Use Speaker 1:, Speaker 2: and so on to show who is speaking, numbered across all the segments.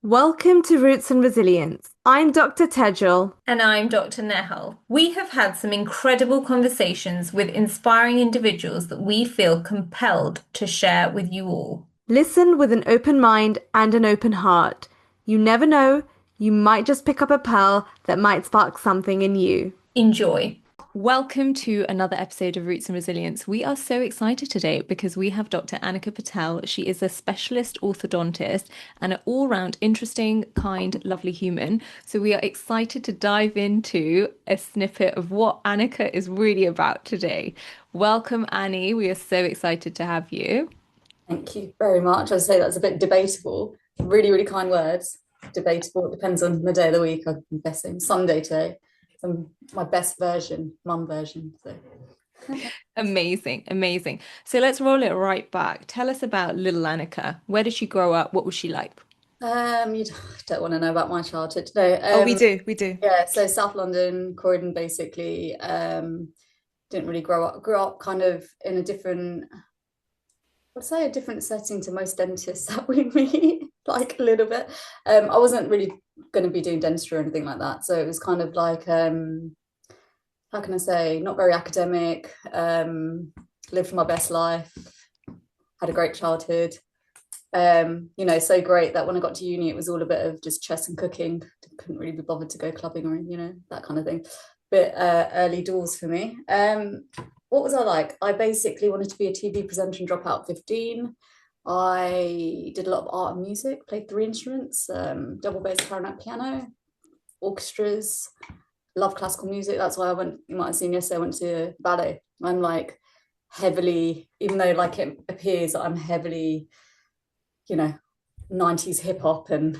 Speaker 1: Welcome to Roots and Resilience. I'm Dr. Tejal.
Speaker 2: And I'm Dr. Nehal. We have had some incredible conversations with inspiring individuals that we feel compelled to share with you all.
Speaker 1: Listen with an open mind and an open heart. You never know, you might just pick up a pearl that might spark something in you.
Speaker 2: Enjoy.
Speaker 3: Welcome to another episode of Roots and Resilience. We are so excited today because we have Dr. Annika Patel. She is a specialist orthodontist and an all-round interesting, kind, lovely human. So we are excited to dive into a snippet of what Annika is really about today. Welcome, Annie. We are so excited to have you.
Speaker 4: Thank you very much. I'd say that's a bit debatable. Really, really kind words. Debatable. It depends on the day of the week, I'm guessing. Sunday today. My best version, mum version. So
Speaker 3: Amazing, amazing. So let's roll it right back. Tell us about little Annika. Where did she grow up? What was she like?
Speaker 4: you don't want to know about my childhood. No,
Speaker 1: Oh, we do.
Speaker 4: yeah, so South London, Croydon basically. Didn't really grow up. Grew up kind of in a different, I'd say a different setting to most dentists that we meet, like a little bit. I wasn't really going to be doing dentistry or anything like that. So it was kind of like, how can I say, not very academic, lived my best life, had a great childhood. So great that when I got to uni, it was all a bit of just chess and cooking. Couldn't really be bothered to go clubbing or, that kind of thing. Bit early doors for me. What was I like? I basically wanted to be a TV presenter and drop out at 15. I did a lot of art and music, played 3 instruments, double bass, clarinet, piano, orchestras, love classical music. That's why you might have seen yesterday, I went to ballet. I'm like heavily, even though like it appears that I'm heavily, 90s hip hop and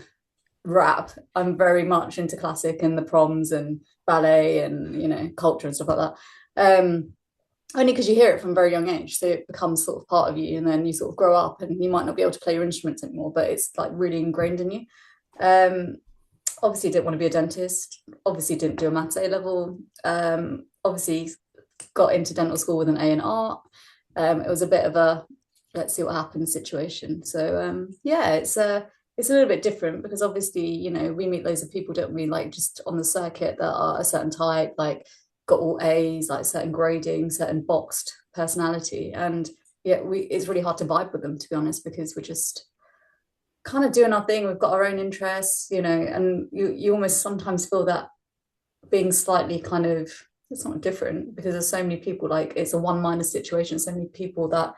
Speaker 4: rap, I'm very much into classic and the proms and ballet and, culture and stuff like that. Only because you hear it from a very young age, so it becomes sort of part of you, and then you sort of grow up and you might not be able to play your instruments anymore, but it's like really ingrained in you. Obviously didn't want to be a dentist, obviously didn't do a maths A level, obviously got into dental school with an A in art. It was a bit of a let's see what happens situation. So yeah, it's a little bit different because obviously, we meet loads of people, don't we, like just on the circuit that are a certain type, like got all A's, like certain grading, certain boxed personality. And yeah, it's really hard to vibe with them, to be honest, because we're just kind of doing our thing. We've got our own interests, and you almost sometimes feel that being slightly kind of, it's not different because there's so many people, like it's a one-minded situation, so many people that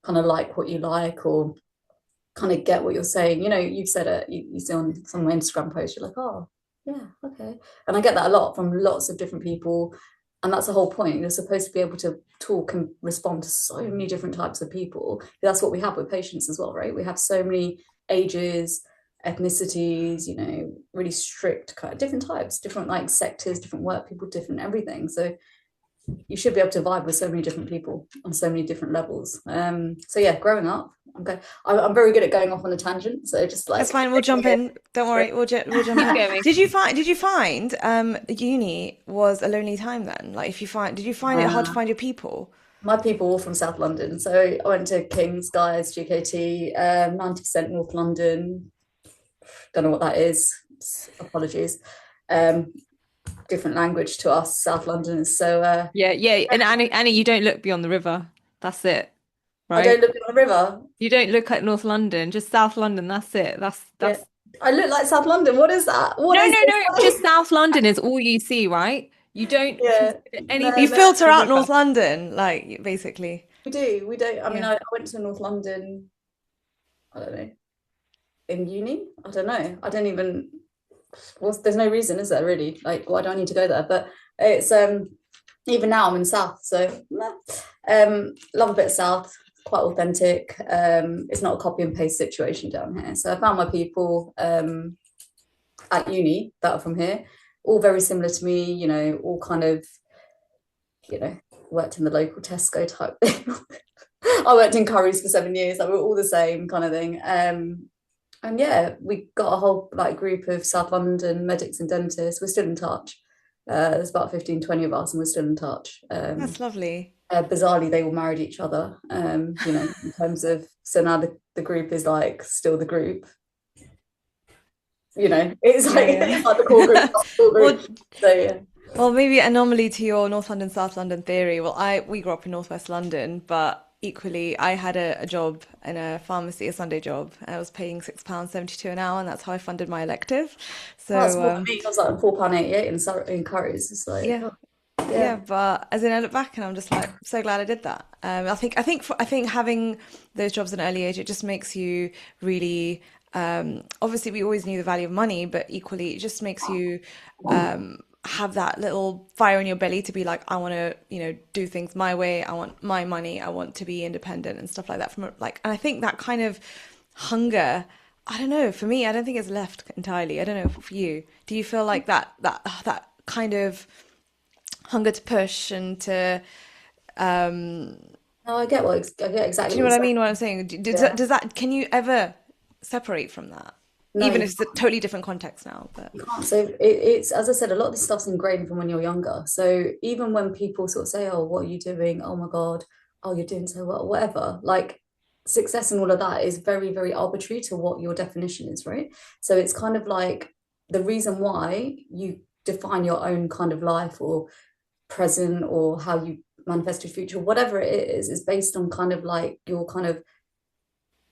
Speaker 4: kind of like what you like or kind of get what you're saying. You've said it, you see on some of my Instagram posts, you're like, oh yeah, okay. And I get that a lot from lots of different people. And that's the whole point. You're supposed to be able to talk and respond to so many different types of people. That's what we have with patients as well, right? We have so many ages, ethnicities, really strict kind of different types, different like sectors, different work people, different everything. So you should be able to vibe with so many different people on so many different levels. So yeah, growing up, I'm very good at going off on a tangent. So just like
Speaker 1: That's fine. We'll jump in. Don't worry. We'll jump
Speaker 3: Keep
Speaker 1: in.
Speaker 3: going.
Speaker 1: Did you find uni was a lonely time then? Like, did you find it hard to
Speaker 4: uh,
Speaker 1: find your people?
Speaker 4: my people all from South London. So I went to King's, Guy's, GKT, 90% North London. Don't know what that is. Apologies. Um, Different language to us South Londoners. So
Speaker 3: Yeah, yeah. And Annie, you don't look beyond the river. That's it,
Speaker 4: I don't
Speaker 3: right?
Speaker 4: look at the river.
Speaker 3: You don't look at North London, just South London. That's it. That's
Speaker 4: Yeah,
Speaker 3: that's
Speaker 4: I look like South London. What is that? What
Speaker 3: no,
Speaker 4: is
Speaker 3: no, no.
Speaker 4: this?
Speaker 3: Just South London is all you see, right? You don't
Speaker 4: Yeah,
Speaker 3: consider
Speaker 4: no,
Speaker 3: anything
Speaker 1: You
Speaker 4: no,
Speaker 1: filter
Speaker 3: but the
Speaker 1: out
Speaker 3: river.
Speaker 1: North London, like basically.
Speaker 4: we do. We don't. I mean,
Speaker 1: Yeah.
Speaker 4: I went to North London. I don't know, in uni. I don't know. I don't even. Well, there's no reason, is there really? Like, why do I need to go there? But it's even now I'm in South, so love a bit of South. Quite authentic. It's not a copy and paste situation down here. So I found my people at uni that are from here, all very similar to me. All kind of you know worked in the local Tesco type thing. I worked in Currys for 7 years. Like, we're all the same kind of thing. And yeah, we got a whole like group of South London medics and dentists. We're still in touch. There's about 15, 20 of us, and we're still in touch.
Speaker 1: That's lovely.
Speaker 4: Bizarrely, they all married each other. In terms of, so now the group is like still the group. it's like
Speaker 3: Yeah.
Speaker 4: it's like the core group, not the core
Speaker 3: Well,
Speaker 4: group. So yeah.
Speaker 3: well, maybe anomaly to your North London, South London theory. Well, we grew up in Northwest London, but equally, I had a job in a pharmacy, a Sunday job, and I was paying £6.72 an hour, and that's how I funded my elective.
Speaker 4: Well, that's
Speaker 3: So,
Speaker 4: more than me. I was like £4.88 in Curry's. It's like,
Speaker 3: yeah,
Speaker 4: oh,
Speaker 3: yeah.
Speaker 4: yeah.
Speaker 3: But as in, I look back and I'm just like, so glad I did that. I think having those jobs at an early age, it just makes you really. Obviously, we always knew the value of money, but equally, it just makes you have that little fire in your belly to be like, I want to, do things my way. I want my money. I want to be independent and stuff like that. And I think that kind of hunger, I don't know. For me, I don't think it's left entirely. I don't know for you. Do you feel like that kind of hunger to push and to
Speaker 4: No, I get
Speaker 3: do
Speaker 4: exactly
Speaker 3: you
Speaker 4: what
Speaker 3: know what I
Speaker 4: you're
Speaker 3: mean? What I'm saying?
Speaker 4: saying.
Speaker 3: Does that, can you ever separate from that?
Speaker 4: No,
Speaker 3: Even
Speaker 4: you
Speaker 3: if it's a totally different context now, but
Speaker 4: can't. So it's as I said, a lot of this stuff's ingrained from when you're younger. So even when people sort of say, "Oh, what are you doing? Oh my God, oh you're doing so well," whatever. Like success and all of that is very, very arbitrary to what your definition is, right? So it's kind of like the reason why you define your own kind of life or present or how you manifest your future, whatever it is based on kind of like your kind of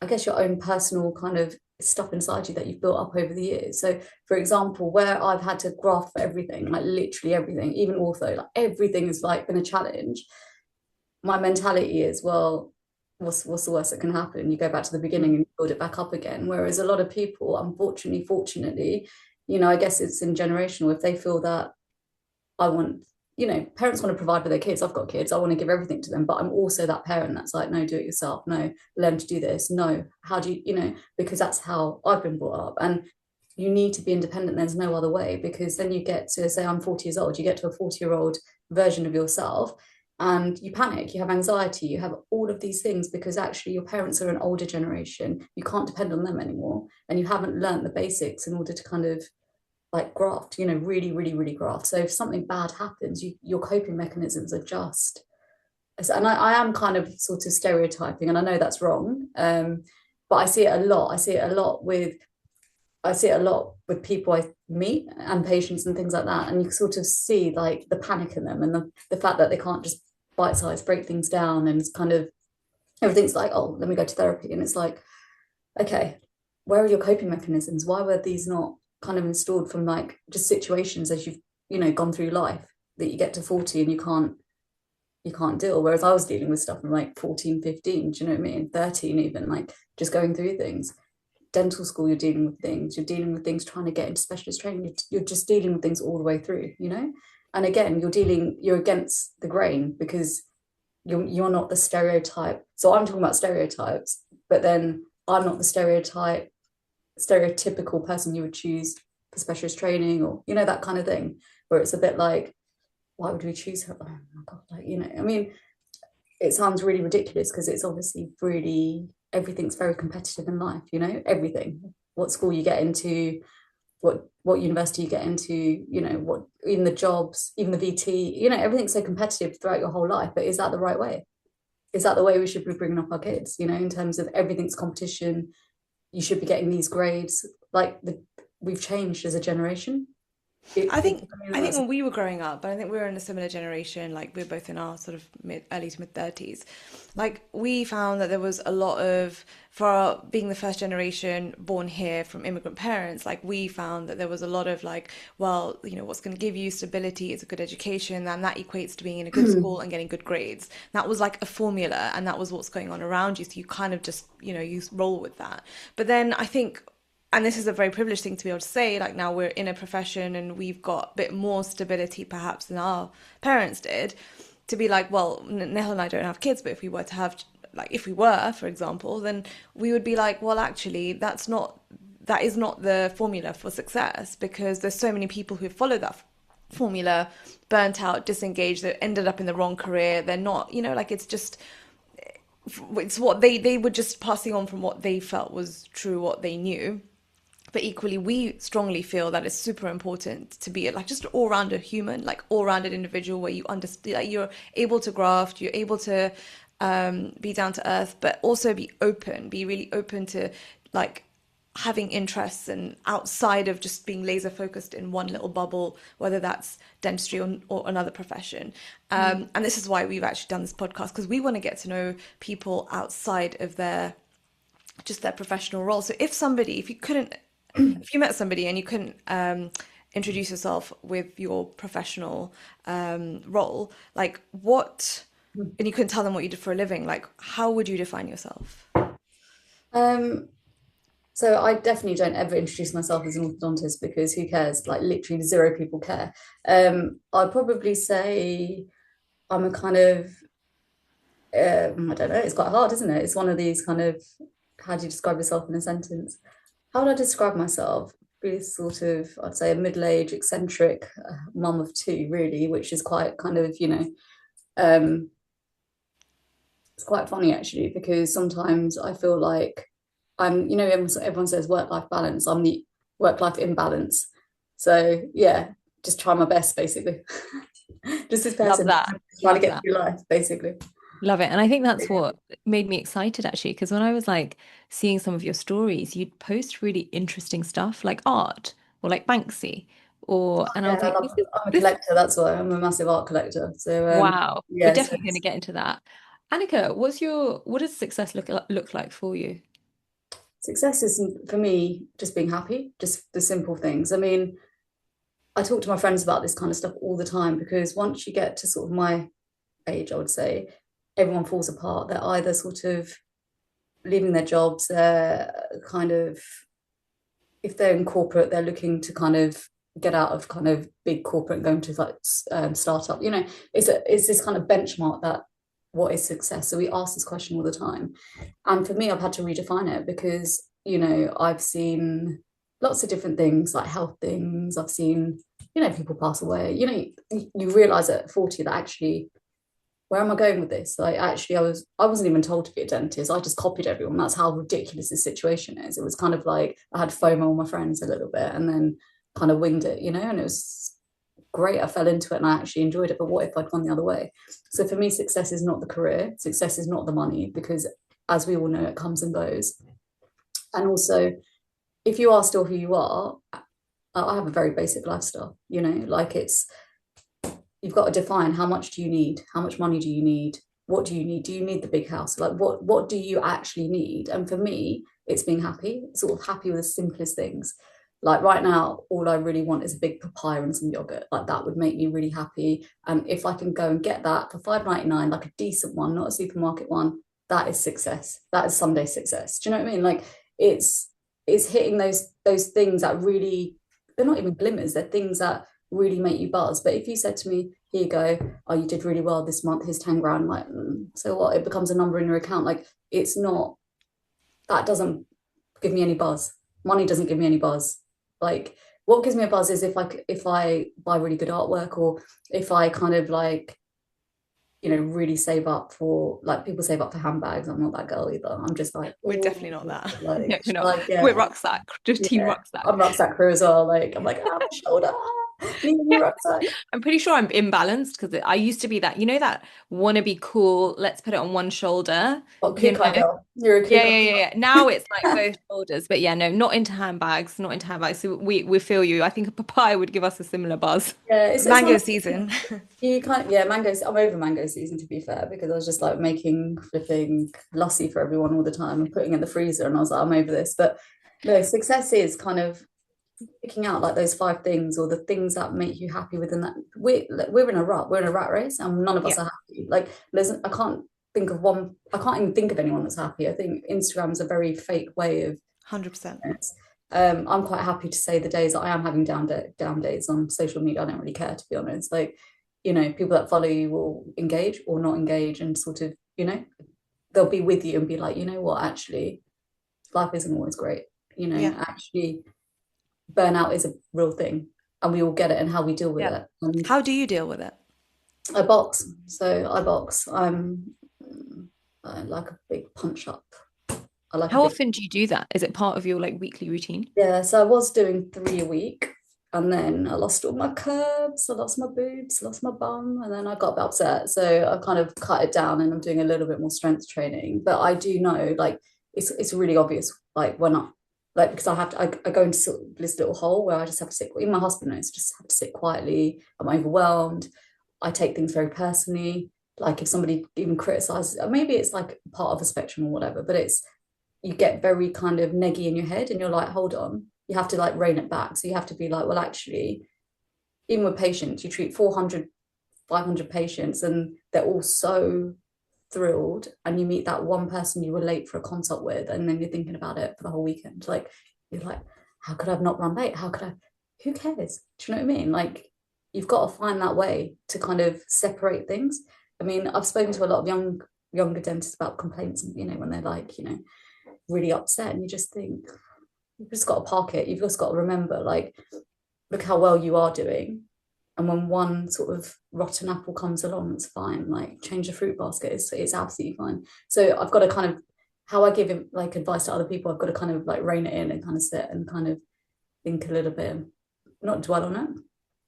Speaker 4: I guess your own personal kind of stuff inside you that you've built up over the years. So, for example, where I've had to graft for everything, like literally everything, even ortho, like everything has like been a challenge. My mentality is, well, what's the worst that can happen? You go back to the beginning and build it back up again. Whereas a lot of people, unfortunately, fortunately, I guess it's in generational. If they feel that I want, parents want to provide for their kids. I've got kids. I want to give everything to them, but I'm also that parent that's like, no, do it yourself. No, learn to do this. No, how do you, because that's how I've been brought up. And you need to be independent. There's no other way because then you get to say, I'm 40 years old, you get to a 40-year-old version of yourself and you panic, you have anxiety, you have all of these things because actually your parents are an older generation. You can't depend on them anymore. And you haven't learned the basics in order to kind of like graft, really, really, really graft. So if something bad happens, your coping mechanisms are just, and I am kind of sort of stereotyping, and I know that's wrong, but I see it a lot. I see it a lot with people I meet and patients and things like that, and you sort of see like the panic in them and the fact that they can't just bite size break things down, and it's kind of everything's like, oh, let me go to therapy, and it's like, okay, where are your coping mechanisms? Why were these not kind of installed from like just situations as you've gone through life that you get to 40 and you can't deal, whereas I was dealing with stuff from like 14, 15, do you know what I mean, 13 even, like just going through things. Dental school, you're dealing with things trying to get into specialist training, you're just dealing with things all the way through, and again you're against the grain because you're not the stereotype. So I'm talking about stereotypes, but then I'm not the stereotypical person you would choose for specialist training or that kind of thing, where it's a bit like, why would we choose her? Oh my God, like, I mean, it sounds really ridiculous because it's obviously really, everything's very competitive in life, everything, what school you get into, what university you get into, what, even the jobs, even the VT, everything's so competitive throughout your whole life. But is that the right way? Is that the way we should be bringing up our kids, in terms of everything's competition? You should be getting these grades. Like we've changed as a generation.
Speaker 3: I think
Speaker 4: I
Speaker 3: I
Speaker 4: mean,
Speaker 3: think when we were growing up, and I think we were in a similar generation, like we're both in our sort of early to mid 30s, like we found that there was a lot of, for being the first generation born here from immigrant parents, like we found that there was a lot of like, well, what's going to give you stability is a good education, and that equates to being in a good school and getting good grades. That was like a formula, and that was what's going on around you. So you kind of just, you roll with that. But then I think, and this is a very privileged thing to be able to say, like now we're in a profession and we've got a bit more stability perhaps than our parents did, to be like, well, Nell and I don't have kids, but if we were to have, like if we were, for example, then we would be like, well, actually, that is not the formula for success, because there's so many people who follow that formula, burnt out, disengaged, that ended up in the wrong career. They're not, like it's what they were just passing on from what they felt was true, what they knew. But equally, we strongly feel that it's super important to be like just an all-rounder human, like all-rounded individual, where you understand, like you're able to graft, you're able to be down to earth, but also be open, be really open to like
Speaker 5: having interests and outside of just being laser focused in one little bubble, whether that's dentistry or another profession. And this is why we've actually done this podcast, because we want to get to know people outside of their professional role. So if you met somebody and you couldn't introduce yourself with your professional role, like and you couldn't tell them what you did for a living, like how would you define yourself?
Speaker 4: So I definitely don't ever introduce myself as an orthodontist, because who cares? Like literally 0 people care. I'd probably say I'm a kind of, I don't know, it's quite hard, isn't it? It's one of these kind of, how do you describe yourself in a sentence? How would I describe myself? Really sort of, I'd say a middle-aged, eccentric mum of 2, really, which is quite kind of, it's quite funny actually, because sometimes I feel like everyone says work-life balance. I'm the work-life imbalance. So yeah, just try my best, basically. Just this person trying to get through life, basically.
Speaker 3: Love it. And I think that's what made me excited actually, because when I was like seeing some of your stories, you'd post really interesting stuff like art or like Banksy and I was like,
Speaker 4: I'm a collector, that's why I'm a massive art collector. So
Speaker 3: wow,
Speaker 4: yeah,
Speaker 3: we're definitely going to get into that. Annika, what does success look like for you?
Speaker 4: Success is for me just being happy, just the simple things. I mean, I talk to my friends about this kind of stuff all the time, because once you get to sort of my age, I would say everyone falls apart. They're either sort of leaving their jobs, they're kind of, if they're in corporate, they're looking to kind of get out of kind of big corporate and going to like startup. It's this kind of benchmark that what is success. So we ask this question all the time, and for me, I've had to redefine it, because I've seen lots of different things, like health things. I've seen people pass away. You realize at 40 that actually, where am I going with this? Like, actually, I wasn't even told to be a dentist. I just copied everyone. That's how ridiculous this situation is. It was kind of like I had FOMO on my friends a little bit, and then kind of winged it, and it was great. I fell into it and I actually enjoyed it. But what if I'd gone the other way? So for me, success is not the career. Success is not the money, because as we all know, it comes and goes. And also, if you are still who you are, I have a very basic lifestyle, like you've got to define, how much do you need? How much money do you need? What do you need? Do you need the big house? Like what do you actually need? And for me, it's being happy, sort of happy with the simplest things. Like right now, all I really want is a big papaya and some yogurt. Like that would make me really happy. And if I can go and get that for $5.99, like a decent one, not a supermarket one, that is success. That is Sunday success. Do you know what I mean? Like it's hitting those things that really, they're not even glimmers, they're things that really make you buzz. But if you said to me, here you go, oh, you did really well this month, here's 10 grand, like, so what? It becomes a number in your account. Like, it's not, that doesn't give me any buzz. Money doesn't give me any buzz. Like, what gives me a buzz is if I buy really good artwork, or if I kind of like, really save up for, like, people save up for handbags. I'm not that girl either. I'm just like,
Speaker 5: we're definitely not that.
Speaker 4: Like,
Speaker 3: no, we're not.
Speaker 4: like, yeah.
Speaker 3: We're rucksack, just team rucksack.
Speaker 4: I'm rucksack crew as well. Like, I'm like, my shoulder. Rucksack.
Speaker 3: I'm pretty sure I'm imbalanced, because I used to be that, that wanna be cool, let's put it on one shoulder.
Speaker 4: Oh, girl. You're a
Speaker 3: yeah. Now it's like both shoulders, but yeah, no, not into handbags. So we feel you. I think a papaya would give us a similar buzz.
Speaker 4: Yeah, it's
Speaker 5: mango season.
Speaker 4: You can't. Yeah, mangoes. I'm over mango season, to be fair, because I was just like making flipping lussie for everyone all the time and putting it in the freezer, and I was like, I'm over this. But no, success is kind of picking out like those 5 things, or the things that make you happy within that. We're in a rut. We're in a rat race, and none of us are happy. Like, I can't think of one. I can't even think of anyone that's happy. I think Instagram is a very fake way of
Speaker 5: 100%.
Speaker 4: I'm quite happy to say the days that I am having down days on social media, I don't really care, to be honest. Like, people that follow you will engage or not engage, and sort of, they'll be with you and be like, you know what, actually, life isn't always great. Actually, burnout is a real thing, and we all get it, and how we deal with it. And
Speaker 5: how do you deal with it?
Speaker 4: I box. I like a big punch up.
Speaker 3: How often do you do that? Is it part of your like weekly routine?
Speaker 4: Yeah, so I was doing 3 a week, and then I lost all my curves, I lost my boobs, lost my bum, and then I got a bit upset. So I kind of cut it down, and I'm doing a little bit more strength training. But I do know, like, it's really obvious, like, when like, because I go into sort of this little hole where I just have to sit, even my husband knows, just have to sit quietly. I'm overwhelmed. I take things very personally. Like if somebody even criticizes, maybe it's like part of a spectrum or whatever, but you get very kind of neggy in your head and you're like, hold on, you have to like rein it back. So you have to be like, well, actually, even with patients, you treat 400, 500 patients and they're all so thrilled, and you meet that one person you were late for a consult with, and then you're thinking about it for the whole weekend. Like, you're like, how could I have not run late? Who cares? Do you know what I mean? Like, you've got to find that way to kind of separate things. I mean, I've spoken to a lot of younger dentists about complaints, and when they're like, really upset, and you just think, you've just got to park it. You've just got to remember, like, look how well you are doing. And when one sort of rotten apple comes along, it's fine. Like, change the fruit basket. It's absolutely fine. So I've got to kind of, how I give him like advice to other people, I've got to kind of like rein it in and kind of sit and kind of think a little bit, not dwell on it.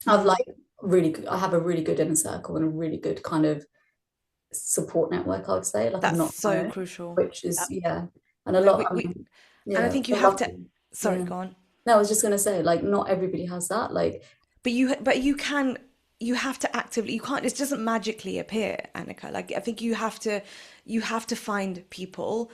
Speaker 4: I have a really good inner circle and a really good kind of support network, I would say. Like, I'm not
Speaker 5: That's so
Speaker 4: tired,
Speaker 5: crucial.
Speaker 4: which is, and a lot.
Speaker 5: And I think you have to. Sorry, go on.
Speaker 4: No, I was just gonna say, like, not everybody has that. Like,
Speaker 5: But you have to actively, you can't, it doesn't magically appear, Annika. Like, I think you have to find people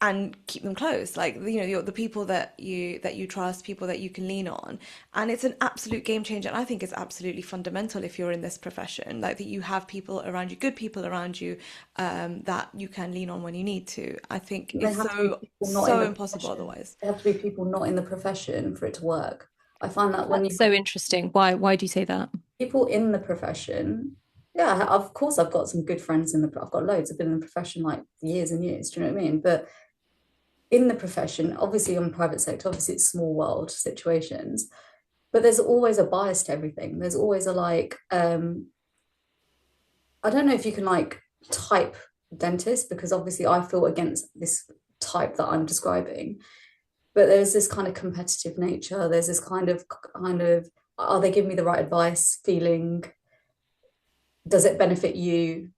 Speaker 5: and keep them close. Like, the people that you trust, people that you can lean on. And it's an absolute game changer. And I think it's absolutely fundamental if you're in this profession, like that you have people around you, good people around you, that you can lean on when you need to. I think it's so impossible otherwise.
Speaker 4: There have to be people not in the profession for it to work. I find that when
Speaker 3: That's so interesting. Why do you say that?
Speaker 4: People in the profession, yeah, of course I've got some good friends I've got loads. I've been in the profession like years and years. Do you know what I mean? But in the profession, obviously on private sector, obviously it's small world situations, but there's always a bias to everything. There's always a like, I don't know if you can like type dentist, because obviously I feel against this type that I'm describing. But there's this kind of competitive nature. There's this kind of, are they giving me the right advice feeling? Does it benefit you?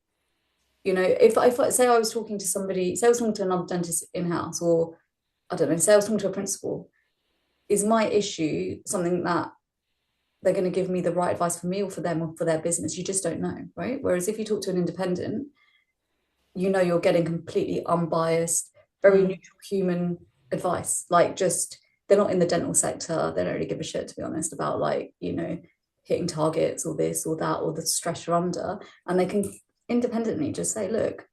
Speaker 4: If I say I was talking to somebody, say I was talking to another dentist in-house, or I don't know, say I was talking to a principal, is my issue something that they're going to give me the right advice for me or for them or for their business? You just don't know, right? Whereas if you talk to an independent, you're getting completely unbiased, very neutral human advice. Like, just, they're not in the dental sector, they don't really give a shit, to be honest, about like, hitting targets or this or that or the stress you're under, and they can independently just say, look,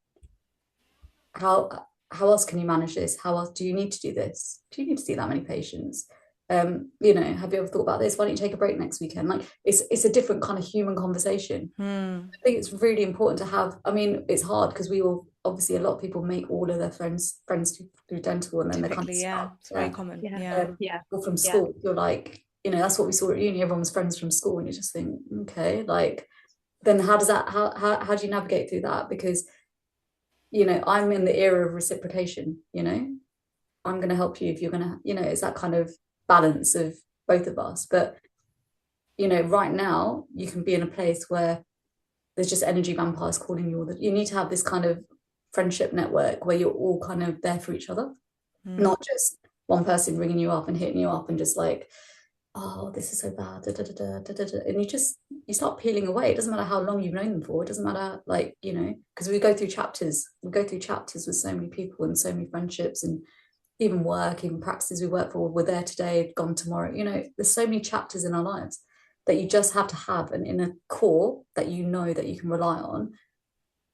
Speaker 4: how else can you manage this? How else do you need to do this? Do you need to see that many patients? Have you ever thought about this? Why don't you take a break next weekend? Like, it's a different kind of human conversation. I think it's really important to have. I mean, it's hard because we all, obviously a lot of people make all of their friends through dental, and then they're kind of stuck.
Speaker 5: It's very common.
Speaker 4: Or from school, you're like, that's what we saw at uni. Everyone was friends from school, and you just think, okay, like, then how do you navigate through that? Because I'm in the era of reciprocation. I'm going to help you if you're going to, it's that kind of balance of both of us. But right now you can be in a place where there's just energy vampires calling you you need to have this kind of friendship network where you're all kind of there for each other, not just one person ringing you up and hitting you up and just like, oh, this is so bad, and you start peeling away. It doesn't matter how long you've known them for. It doesn't matter, like, because we go through chapters with so many people and so many friendships, and even work, even practices we work for, we're there today, gone tomorrow. There's so many chapters in our lives that you just have to have an inner core that that you can rely on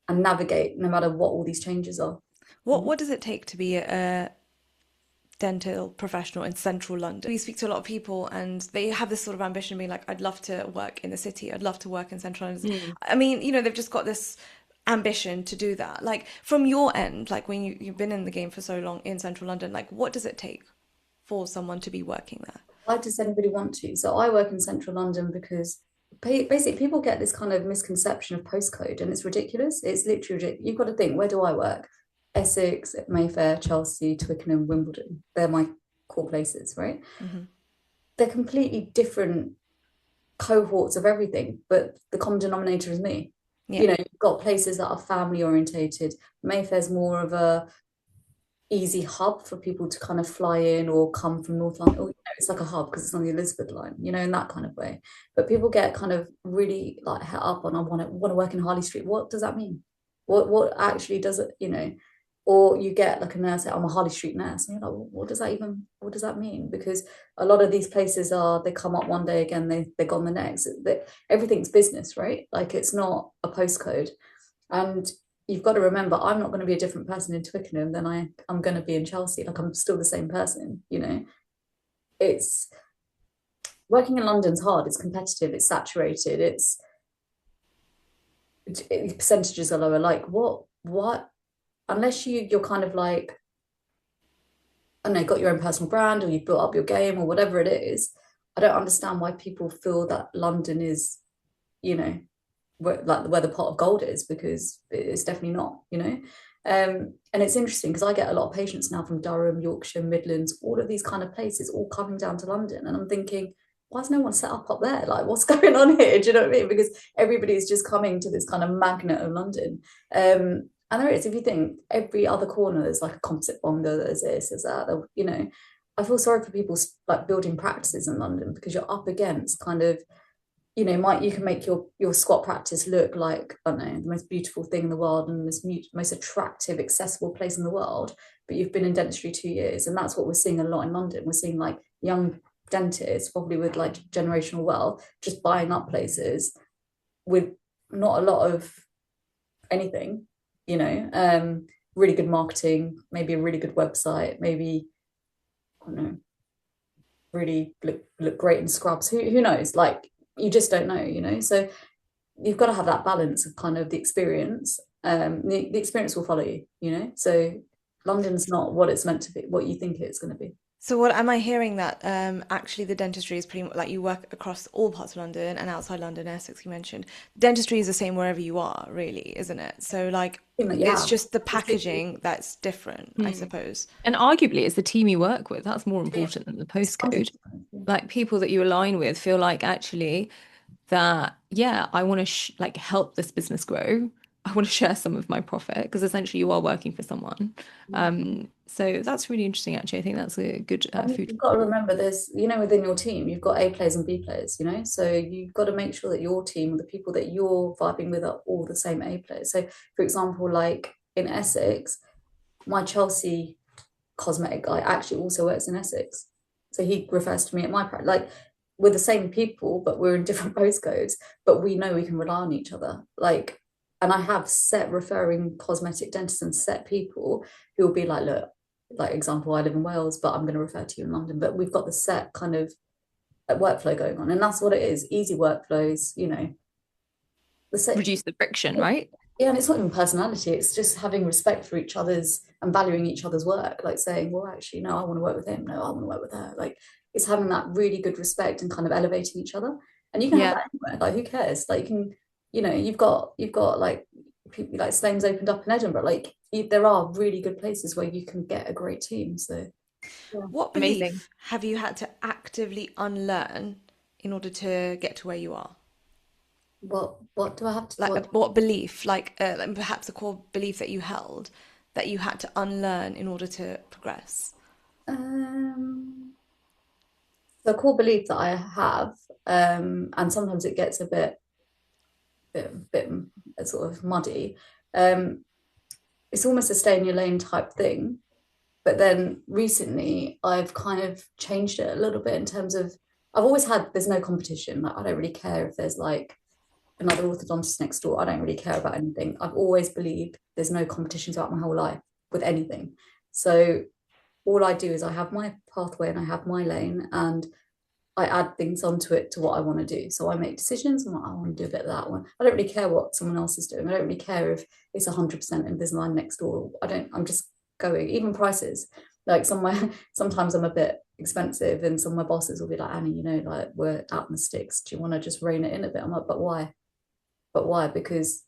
Speaker 4: and navigate no matter what all these changes are.
Speaker 5: What does it take to be a dental professional in central London? We speak to a lot of people and they have this sort of ambition being like, I'd love to work in the city, I'd love to work in central London. I mean, they've just got this ambition to do that. Like, from your end, like when you've been in the game for so long in central London, like what does it take for someone to be working there?
Speaker 4: Why does anybody want to? So I work in central London because basically people get this kind of misconception of postcode, and it's ridiculous. It's literally ridiculous. You've got to think, where do I work? Essex, Mayfair, Chelsea, Twickenham, Wimbledon. They're my core places, right? They're completely different cohorts of everything, but the common denominator is me. You've got places that are family orientated. Mayfair's more of a easy hub for people to kind of fly in or come from North London. Or, you know, it's like a hub because it's on the Elizabeth line, you know, in that kind of way. But people get kind of really like het up on, I want to work in Harley Street. What does that mean? What actually does it, you know? Or you get like a nurse, I'm a Harley Street nurse. And you're like, what does that mean? Because a lot of these places they come up one day again, they're gone the next. Everything's business, right? Like it's not a postcode. And you've got to remember, I'm not going to be a different person in Twickenham than I'm going to be in Chelsea. Like I'm still the same person, you know. It's working in London's hard, it's competitive, it's saturated, percentages are lower. Like what unless you're kind of like, I don't know, got your own personal brand or you built up your game or whatever it is, I don't understand why people feel that London is, you know, where the pot of gold is, because it's definitely not, you know. And it's interesting because I get a lot of patients now from Durham, Yorkshire, Midlands, all of these kind of places, all coming down to London, and I'm thinking, why is no one set up there? Like, what's going on here? Do you know what I mean? Because everybody's just coming to this kind of magnet of London. And there is, if you think, every other corner there's like a composite bonder, there's this, there's that, you know. I feel sorry for people like building practices in London because you're up against kind of, you know, you can make your squat practice look like, I don't know, the most beautiful thing in the world and the most attractive, accessible place in the world, but you've been in dentistry 2 years. And that's what we're seeing a lot in London. We're seeing like young dentists, probably with like generational wealth, just buying up places with not a lot of anything, you know, really good marketing, maybe a really good website, maybe, I don't know, really look great in scrubs. Who knows? Like, you just don't know, you know. So you've got to have that balance of kind of the experience. The experience will follow you, you know. So London's not what it's meant to be, what you think it's going to be.
Speaker 5: So what am I hearing that actually the dentistry is pretty much like you work across all parts of London and outside London, Essex, you mentioned. Dentistry is the same wherever you are, really, isn't it? So like it's just the packaging that's different, I suppose.
Speaker 3: And arguably, it's the team you work with. That's more important than the postcode. Like people that you align with feel like actually that, yeah, I want to like help this business grow. I want to share some of my profit because essentially you are working for someone. So that's really interesting, actually. I think that's a good food.
Speaker 4: You've got to remember there's, you know, within your team, you've got A players and B players, you know, so you've got to make sure that your team, the people that you're vibing with, are all the same A players. So, for example, like in Essex, my Chelsea cosmetic guy actually also works in Essex. So he refers to me at my practice. Like, we're the same people, but we're in different postcodes, but we know we can rely on each other. Like, and I have set referring cosmetic dentists and set people who will be like, look, like example, I live in Wales, but I'm going to refer to you in London. But we've got the set kind of workflow going on, and that's what it is. Easy workflows, you know.
Speaker 3: Reduce the friction, right?
Speaker 4: Yeah, and it's not even personality. It's just having respect for each other's and valuing each other's work. Like saying, well, actually, no, I want to work with him. No, I want to work with her. Like it's having that really good respect and kind of elevating each other. And you can have that anywhere. Like who cares? Like you can, you know, you've got like people like Slane's opened up in Edinburgh. Like there are really good places where you can get a great team. So yeah.
Speaker 5: What belief have you had to actively unlearn in order to get to where you are?
Speaker 4: What do I have to
Speaker 5: like? What belief, like perhaps a core belief that you held that you had to unlearn in order to progress?
Speaker 4: The core belief that I have, and sometimes it gets a bit sort of muddy. It's almost a stay in your lane type thing. But then recently I've kind of changed it a little bit in terms of, I've always had, there's no competition. Like I don't really care if there's like another orthodontist next door. I don't really care about anything. I've always believed there's no competition throughout my whole life with anything. So all I do is I have my pathway and I have my lane and I add things onto it to what I want to do. So I make decisions and I want to do a bit of that one. I don't really care what someone else is doing. I don't really care if it's 100% Invisalign next door. I'm just going, even prices. Like sometimes I'm a bit expensive and some of my bosses will be like, Annie, you know, like we're out in the sticks. Do you want to just rein it in a bit? I'm like, but why? Because,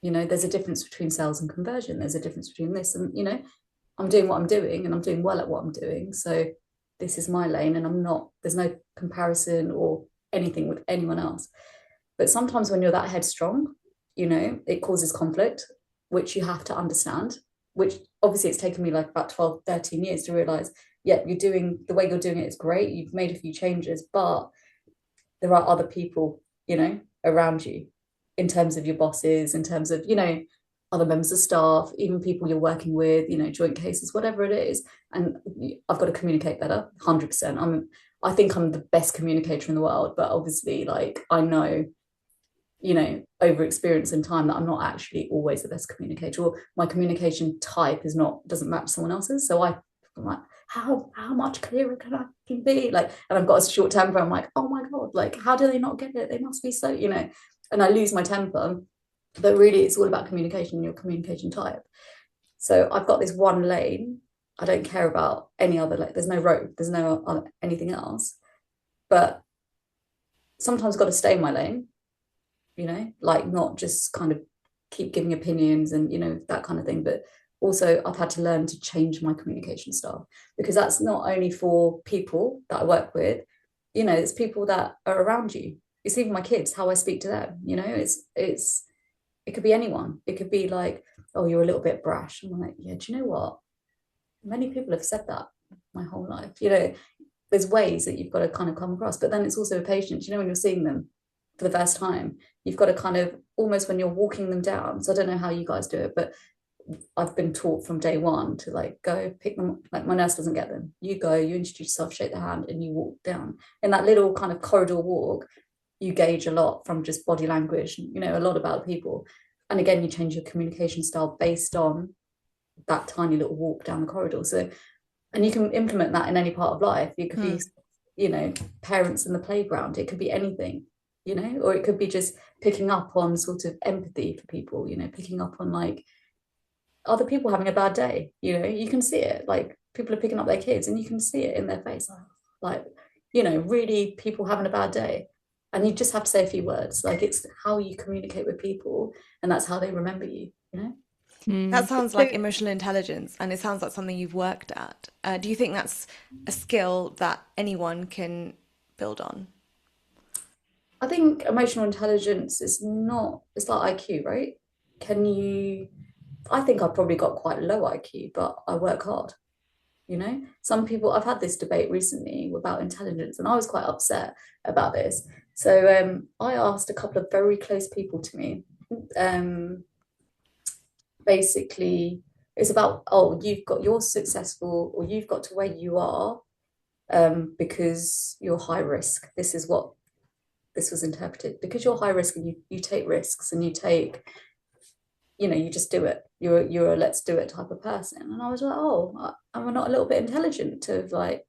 Speaker 4: you know, there's a difference between sales and conversion. There's a difference between this and, you know, I'm doing what I'm doing and I'm doing well at what I'm doing. So this is my lane and there's no comparison or anything with anyone else. But sometimes when you're that headstrong, you know, it causes conflict, which you have to understand. which obviously it's taken me like about 12, 13 years to realize, yeah, the way you're doing it is great. You've made a few changes, but there are other people, around you, in terms of your bosses, in terms of, other members of staff, even people you're working with, joint cases, whatever it is. And I've got to communicate better, 100%. I think I'm the best communicator in the world, but obviously, like, I know, over experience and time, that I'm not actually always the best communicator, or my communication type doesn't match someone else's. So I'm like, how much clearer can I be? Like, and I've got a short temper. I'm like, oh my God, like, how do they not get it? They must be so, and I lose my temper. But really, it's all about communication and your communication type. So I've got this one lane. I don't care about any other, like, there's no road, there's no other, anything else. But sometimes I've got to stay in my lane, like, not just kind of keep giving opinions and, that kind of thing. But also I've had to learn to change my communication style, because that's not only for people that I work with, it's people that are around you. It's even my kids, how I speak to them, it could be anyone. It could be like, oh, you're a little bit brash. I'm like, yeah, do you know what? Many people have said that my whole life. There's ways that you've got to kind of come across, but then it's also a patience. When you're seeing them for the first time, you've got to kind of, almost when you're walking them down. So I don't know how you guys do it, but I've been taught from day one to, like, go pick them. Like, my nurse doesn't get them. You go, you introduce yourself, shake the hand, and you walk down. In that little kind of corridor walk, you gauge a lot from just body language, a lot about people. And again, you change your communication style based on that tiny little walk down the corridor. So, and you can implement that in any part of life. It could be, parents in the playground. It could be anything, or it could be just picking up on sort of empathy for people, picking up on, like, other people having a bad day. You can see it. Like, people are picking up their kids and you can see it in their face. Like, really people having a bad day. And you just have to say a few words. Like, it's how you communicate with people, and that's how they remember you,
Speaker 5: That sounds like emotional intelligence, and it sounds like something you've worked at. Do you think that's a skill that anyone can build on?
Speaker 4: I think emotional intelligence is not, it's like IQ, right? I think I've probably got quite low IQ, but I work hard. Some people, I've had this debate recently about intelligence, and I was quite upset about this. So I asked a couple of very close people to me, basically it's about, you're successful, or you've got to where you are because you're high risk. This is what this was interpreted, because you're high risk, and you take risks, and you take, you just do it. You're a let's do it type of person. And I was like, oh, I'm not a little bit intelligent to have, like,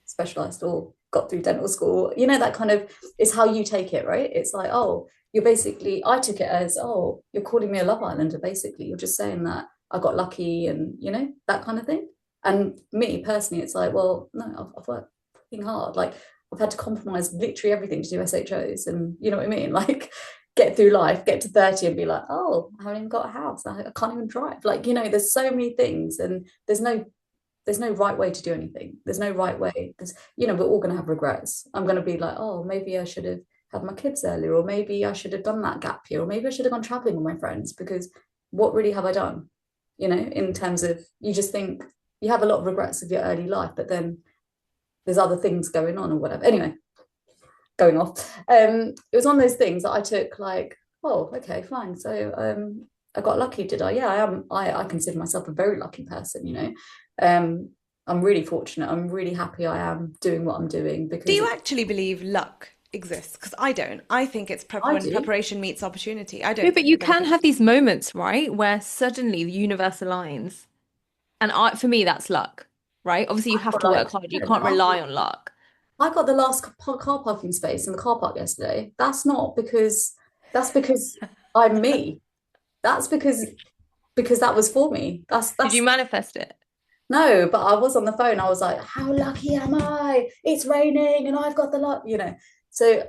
Speaker 4: specialised or got through dental school, that kind of is how you take it, right? It's like, oh, you're basically, I took it as, oh, you're calling me a Love Islander, basically. You're just saying that I got lucky, and, that kind of thing. And me personally, it's like, well, no, I've worked fucking hard. Like, I've had to compromise literally everything to do SHOs, and you know what I mean? Like, get through life, get to 30 and be like, oh, I haven't even got a house. I can't even drive. Like, there's so many things, and there's no right way to do anything. There's no right way. We're all going to have regrets. I'm going to be like, oh, maybe I should have had my kids earlier, or maybe I should have done that gap year, or maybe I should have gone traveling with my friends, because what really have I done? In terms of, you just think you have a lot of regrets of your early life, but then there's other things going on or whatever. Anyway, going off. It was one of those things that I took, like, oh, okay, fine. So I got lucky, did I? Yeah, I am. I consider myself a very lucky person, I'm really fortunate. I'm really happy I am doing what I'm doing. Because
Speaker 5: do you actually believe luck exists? Because I don't. I think it's when preparation meets opportunity. I don't.
Speaker 3: No, but you can have these moments, right, where suddenly the universe aligns. And for me, that's luck, right? Obviously, you have to work hard. You can't rely on luck.
Speaker 4: I got the last car parking space in the car park yesterday. That's because I'm me. That's because that was for me.
Speaker 3: Did you manifest it?
Speaker 4: No, but I was on the phone. I was like, how lucky am I? It's raining and I've got the luck, So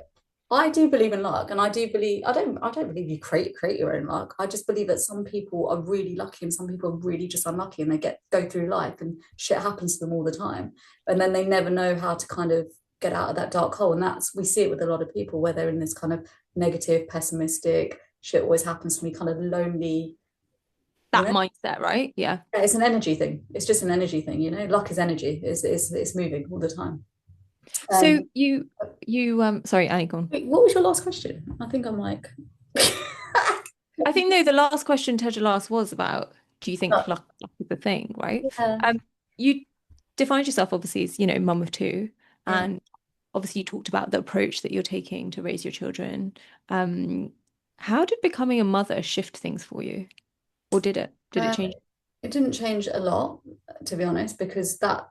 Speaker 4: I do believe in luck, and I do believe, I don't believe you create your own luck. I just believe that some people are really lucky and some people are really just unlucky, and they go through life and shit happens to them all the time. And then they never know how to kind of get out of that dark hole. And we see it with a lot of people, where they're in this kind of negative, pessimistic, shit always happens to me, kind of lonely
Speaker 3: that mindset, right? Yeah.
Speaker 4: It's an energy thing. It's just an energy thing, luck is energy. It's moving all the time.
Speaker 3: So you sorry, Annie, go on.
Speaker 4: Wait, what was your last question? I think I'm like
Speaker 3: I think no, the last question Tedja asked was about, do you think luck is a thing, right?
Speaker 4: Yeah.
Speaker 3: You defined yourself obviously as, mum of two, and obviously you talked about the approach that you're taking to raise your children. How did becoming a mother shift things for you? Or did it? Did it change?
Speaker 4: It didn't change a lot, to be honest, because that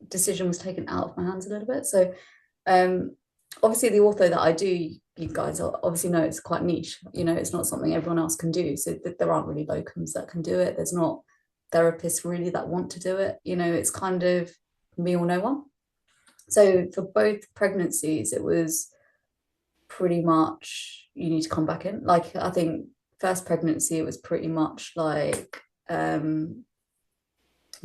Speaker 4: decision was taken out of my hands a little bit. So obviously the ortho that I do, you guys obviously know it's quite niche. It's not something everyone else can do. So there aren't really locums that can do it. There's not therapists really that want to do it. It's kind of me or no one. So for both pregnancies, it was pretty much you need to come back in. Like, I think first pregnancy, it was pretty much like the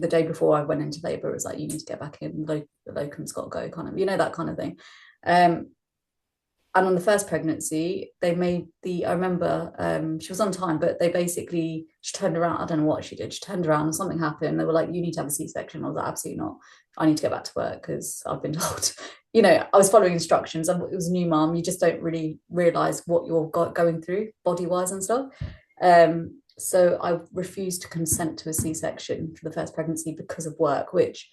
Speaker 4: day before I went into labor, it was like, you need to get back in, the locum's got to go, kind of, that kind of thing. And on the first pregnancy, they made I remember she was on time, but she turned around. I don't know what she did. She turned around and something happened. They were like, you need to have a C-section. I was like, absolutely not. I need to get back to work because I've been told, I was following instructions. It was a new mum. You just don't really realise what you're going through body-wise and stuff. So I refused to consent to a C-section for the first pregnancy because of work, which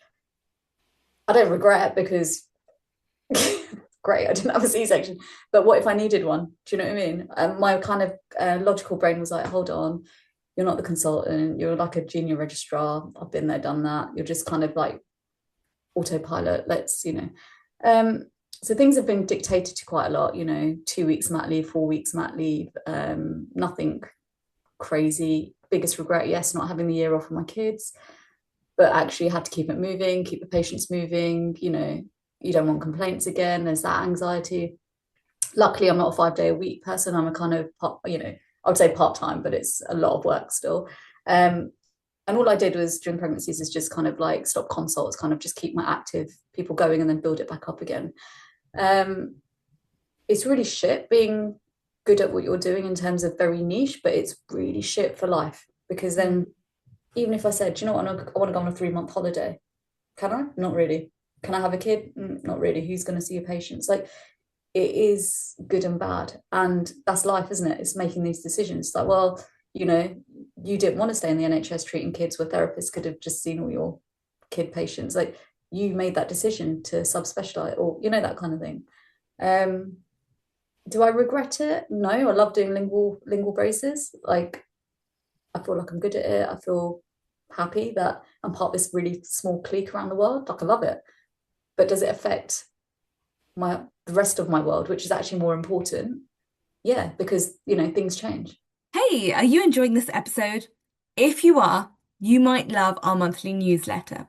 Speaker 4: I don't regret because great, I didn't have a C-section, but what if I needed one? Do you know what I mean? My kind of logical brain was like, hold on, you're not the consultant, you're like a junior registrar, I've been there, done that, you're just kind of like autopilot, so things have been dictated to quite a lot, 2 weeks mat leave, 4 weeks mat leave, nothing crazy. Biggest regret, yes, not having the year off with my kids, but actually had to keep it moving, keep the patients moving, you don't want complaints again, there's that anxiety. Luckily, I'm not a 5-day-a-week person. I'm a kind of, I would say part-time, but it's a lot of work still. And all I did was during pregnancies is just kind of like stop consults, kind of just keep my active people going and then build it back up again. It's really shit being good at what you're doing in terms of very niche, but it's really shit for life, because then even if I said, do you know what, I want to go on a 3-month holiday, can I? Not really. Can I have a kid? Not really. Who's going to see your patients? Like, it is good and bad. And that's life, isn't it? It's making these decisions. Like, well, you didn't want to stay in the NHS treating kids where therapists could have just seen all your kid patients. Like, you made that decision to subspecialize, or, that kind of thing. Do I regret it? No, I love doing lingual braces. Like, I feel like I'm good at it. I feel happy that I'm part of this really small clique around the world. Like, I love it. But does it affect the rest of my world, which is actually more important? Yeah, because, things change.
Speaker 1: Hey, are you enjoying this episode? If you are, you might love our monthly newsletter.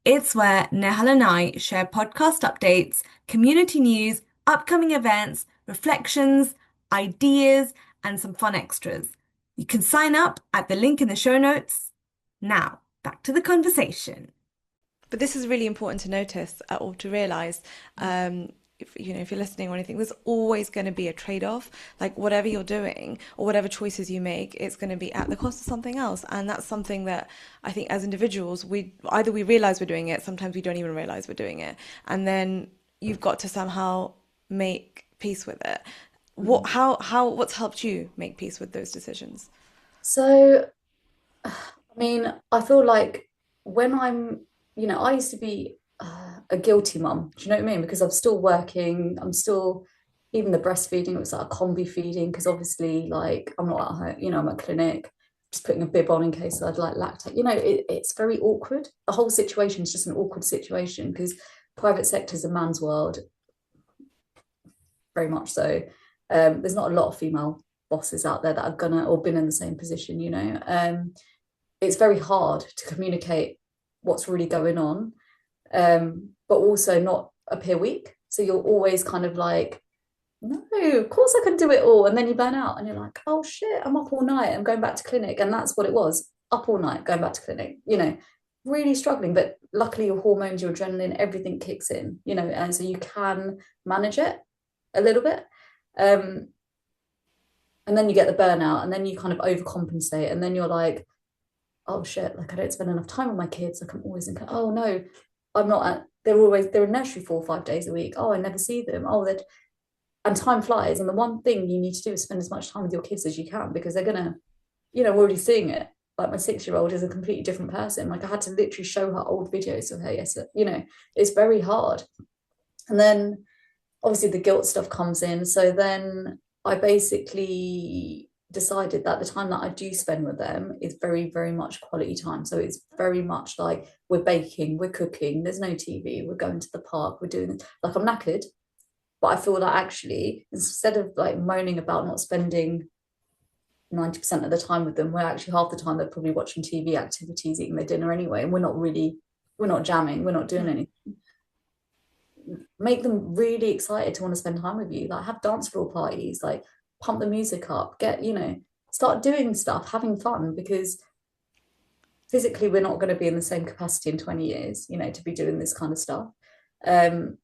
Speaker 1: It's where Nehal and I share podcast updates, community news, upcoming events, reflections, ideas, and some fun extras. You can sign up at the link in the show notes. Now, back to the conversation.
Speaker 5: But this is really important to notice or to realize, if you're listening or anything, there's always going to be a trade-off. Like, whatever you're doing or whatever choices you make, it's going to be at the cost of something else. And that's something that I think as individuals, we realize we're doing it. Sometimes we don't even realize we're doing it. And then you've got to somehow make peace with it. What's helped you make peace with those decisions?
Speaker 4: So, I mean, I feel like when I used to be a guilty mum. Do you know what I mean? Because I'm still working. I'm still, even the breastfeeding, it was like a combi feeding, because obviously, like, I'm not at home, I'm at clinic, just putting a bib on in case I'd like lactate. It's very awkward. The whole situation is just an awkward situation, because private sector is a man's world, very much so. There's not a lot of female bosses out there that are gonna or been in the same position. It's very hard to communicate what's really going on, but also not appear weak. So you're always kind of like, no, of course I can do it all. And then you burn out and you're like, oh shit, I'm up all night, I'm going back to clinic. And that's what it was, up all night, going back to clinic, really struggling. But luckily your hormones, your adrenaline, everything kicks in, and so you can manage it a little bit. And then you get the burnout, and then you kind of overcompensate, and then you're like, oh shit, like I don't spend enough time with my kids. Like I'm always in, oh no, they're in nursery 4 or 5 days a week. Oh, I never see them. Oh, that, and time flies. And the one thing you need to do is spend as much time with your kids as you can, because they're gonna, we're already seeing it. Like my 6-year-old is a completely different person. Like I had to literally show her old videos of her. Yes, it's very hard. And then obviously the guilt stuff comes in. So then I basically decided that the time that I do spend with them is very, very much quality time. So it's very much like we're baking, we're cooking, there's no TV, we're going to the park, we're doing it. Like I'm knackered, but I feel that actually, instead of like moaning about not spending 90% of the time with them, we're actually half the time they're probably watching TV activities, eating their dinner anyway, and we're not jamming, we're not doing anything. Make them really excited to want to spend time with you. Like have dance floor parties, like pump the music up, start doing stuff, having fun, because physically we're not going to be in the same capacity in 20 years, to be doing this kind of stuff. And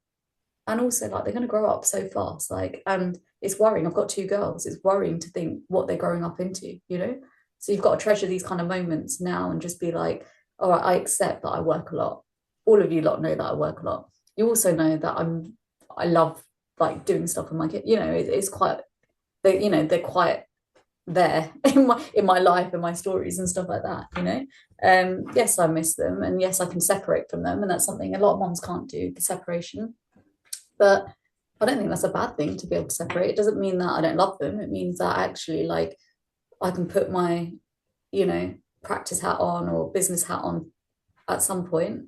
Speaker 4: also like they're going to grow up so fast, like, and it's worrying. I've got 2 girls. It's worrying to think what they're growing up into, so you've got to treasure these kind of moments now and just be like, all right, I accept that I work a lot. All of you lot know that I work a lot. You also know that I love like doing stuff with my kid. It's quite, they're quite there in my life and my stories and stuff like that. Yes, I miss them, and yes, I can separate from them, and that's something a lot of moms can't do, the separation. But I don't think that's a bad thing to be able to separate. It doesn't mean that I don't love them. It means that actually, like, I can put my, practice hat on or business hat on at some point,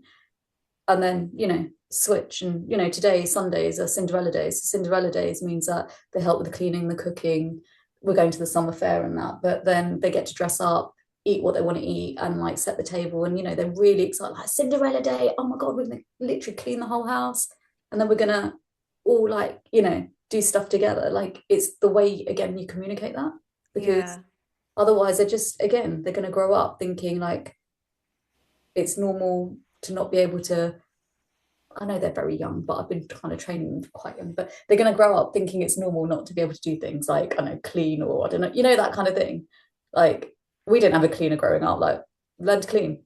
Speaker 4: and then, switch. And, today, Sundays are Cinderella days. So Cinderella days means that they help with the cleaning, the cooking. We're going to the summer fair and that, but then they get to dress up, eat what they want to eat, and like set the table. And, they're really excited, like Cinderella day. Oh my God, we're going to literally clean the whole house. And then we're going to all like, do stuff together. Like it's the way, again, you communicate that, because otherwise they're just, again, they're going to grow up thinking like it's normal to not be able to. I know they're very young, but I've been kind of training them quite young, but they're going to grow up thinking it's normal not to be able to do things like, I know, clean, or I don't know, that kind of thing. Like we didn't have a cleaner growing up, like learn to clean.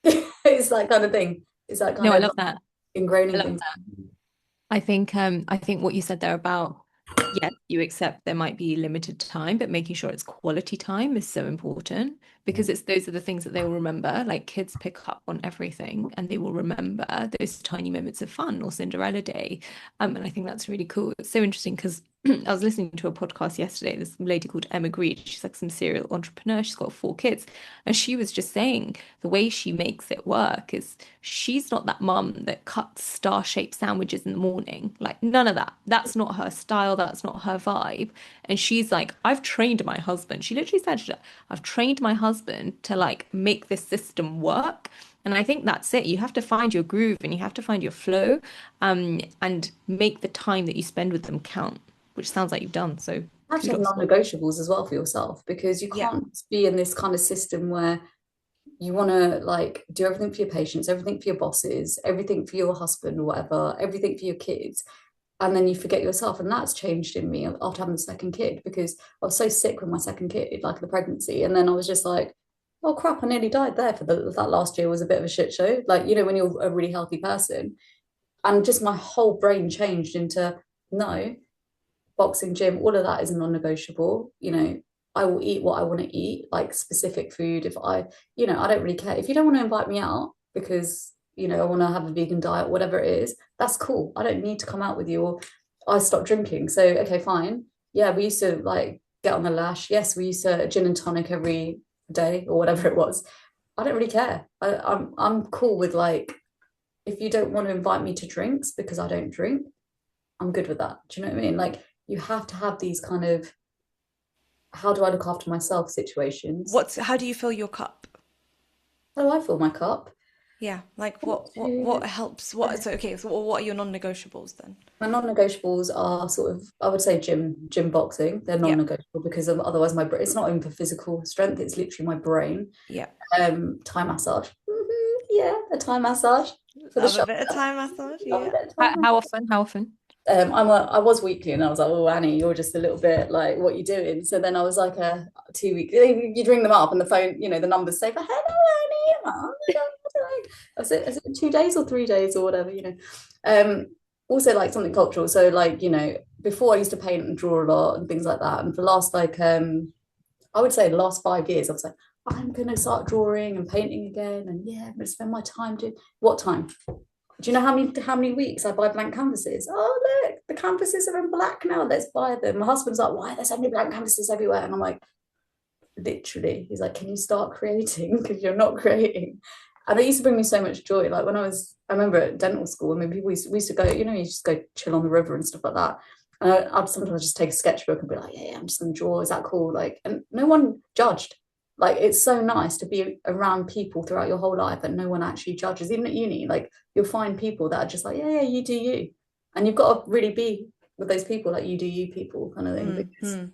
Speaker 4: It's that kind of thing. It's that kind
Speaker 3: No,
Speaker 4: of
Speaker 3: I love that.
Speaker 4: ingraining things.
Speaker 3: I think what you said there about, yes, you accept there might be limited time, but making sure it's quality time is so important, because those are the things that they will remember. Like kids pick up on everything and they will remember those tiny moments of fun, or Cinderella Day. And I think that's really cool. It's so interesting because I was listening to a podcast yesterday, this lady called Emma Green. She's like some serial entrepreneur. She's got 4 kids. And she was just saying the way she makes it work is she's not that mum that cuts star-shaped sandwiches in the morning. Like none of that. That's not her style. That's not her vibe. And she's like, I've trained my husband. She literally said, I've trained my husband to like make this system work. And I think that's it. You have to find your groove and you have to find your flow, and make the time that you spend with them count, which sounds like you've done. So
Speaker 4: You have to have
Speaker 3: kudos.
Speaker 4: non-negotiables as well for yourself, because you can't be in this kind of system where you want to like do everything for your patients, everything for your bosses, everything for your husband or whatever, everything for your kids, and then you forget yourself. And that's changed in me after having the second kid, because I was so sick with my second kid, like the pregnancy, and then I was just like, oh crap, I nearly died there. That last year was a bit of a shit show, like when you're a really healthy person. And just my whole brain changed into, no, boxing, gym, all of that is a non-negotiable. I will eat what I want to eat, like specific food. If I don't really care. If you don't want to invite me out because, I want to have a vegan diet, whatever it is, that's cool. I don't need to come out with you, or I stopped drinking. So, okay, fine. Yeah, we used to like get on the lash. Yes, we used to gin and tonic every day or whatever it was. I don't really care. I'm cool with like, if you don't want to invite me to drinks because I don't drink, I'm good with that. Do you know what I mean? Like you have to have these kind of, how do I look after myself situations.
Speaker 5: How do you fill your cup?
Speaker 4: How do I fill my cup?
Speaker 5: Yeah, like what helps? So what are your non-negotiables then?
Speaker 4: My non-negotiables are sort of, I would say gym boxing. They're non-negotiable because otherwise my brain, it's not even for physical strength, it's literally my brain.
Speaker 5: Yeah.
Speaker 4: Thai massage. Yeah, a Thai massage. For
Speaker 5: Love a bit of Thai massage. Yeah.
Speaker 3: How often?
Speaker 4: I was weekly, and I was like, oh, Annie, you're just a little bit like, what are you doing? So then I was like a 2 week. You'd ring them up, and the phone, the numbers say, hello, Annie. I'm like, oh my God, is it 2 days or 3 days or whatever, Also like something cultural. So like, before I used to paint and draw a lot and things like that. And for the last I would say the last 5 years, I was like, I'm gonna start drawing and painting again, and yeah, I'm gonna spend my time doing what time? Do you know how many weeks I buy blank canvases? Oh, look, the canvases are in black now. Let's buy them. My husband's like, why are there so many blank canvases everywhere? And I'm like, literally, he's like, can you start creating? Because you're not creating. And it used to bring me so much joy. Like when I remember at dental school, I mean, we used to go, you just go chill on the river and stuff like that. And I'd sometimes just take a sketchbook and be like, yeah, I'm just gonna draw. Is that cool? Like, and no one judged. Like, it's so nice to be around people throughout your whole life and no one actually judges. Even at uni, like you'll find people that are just like, yeah, you do you. And you've got to really be with those people, like you do you people kind of thing. Because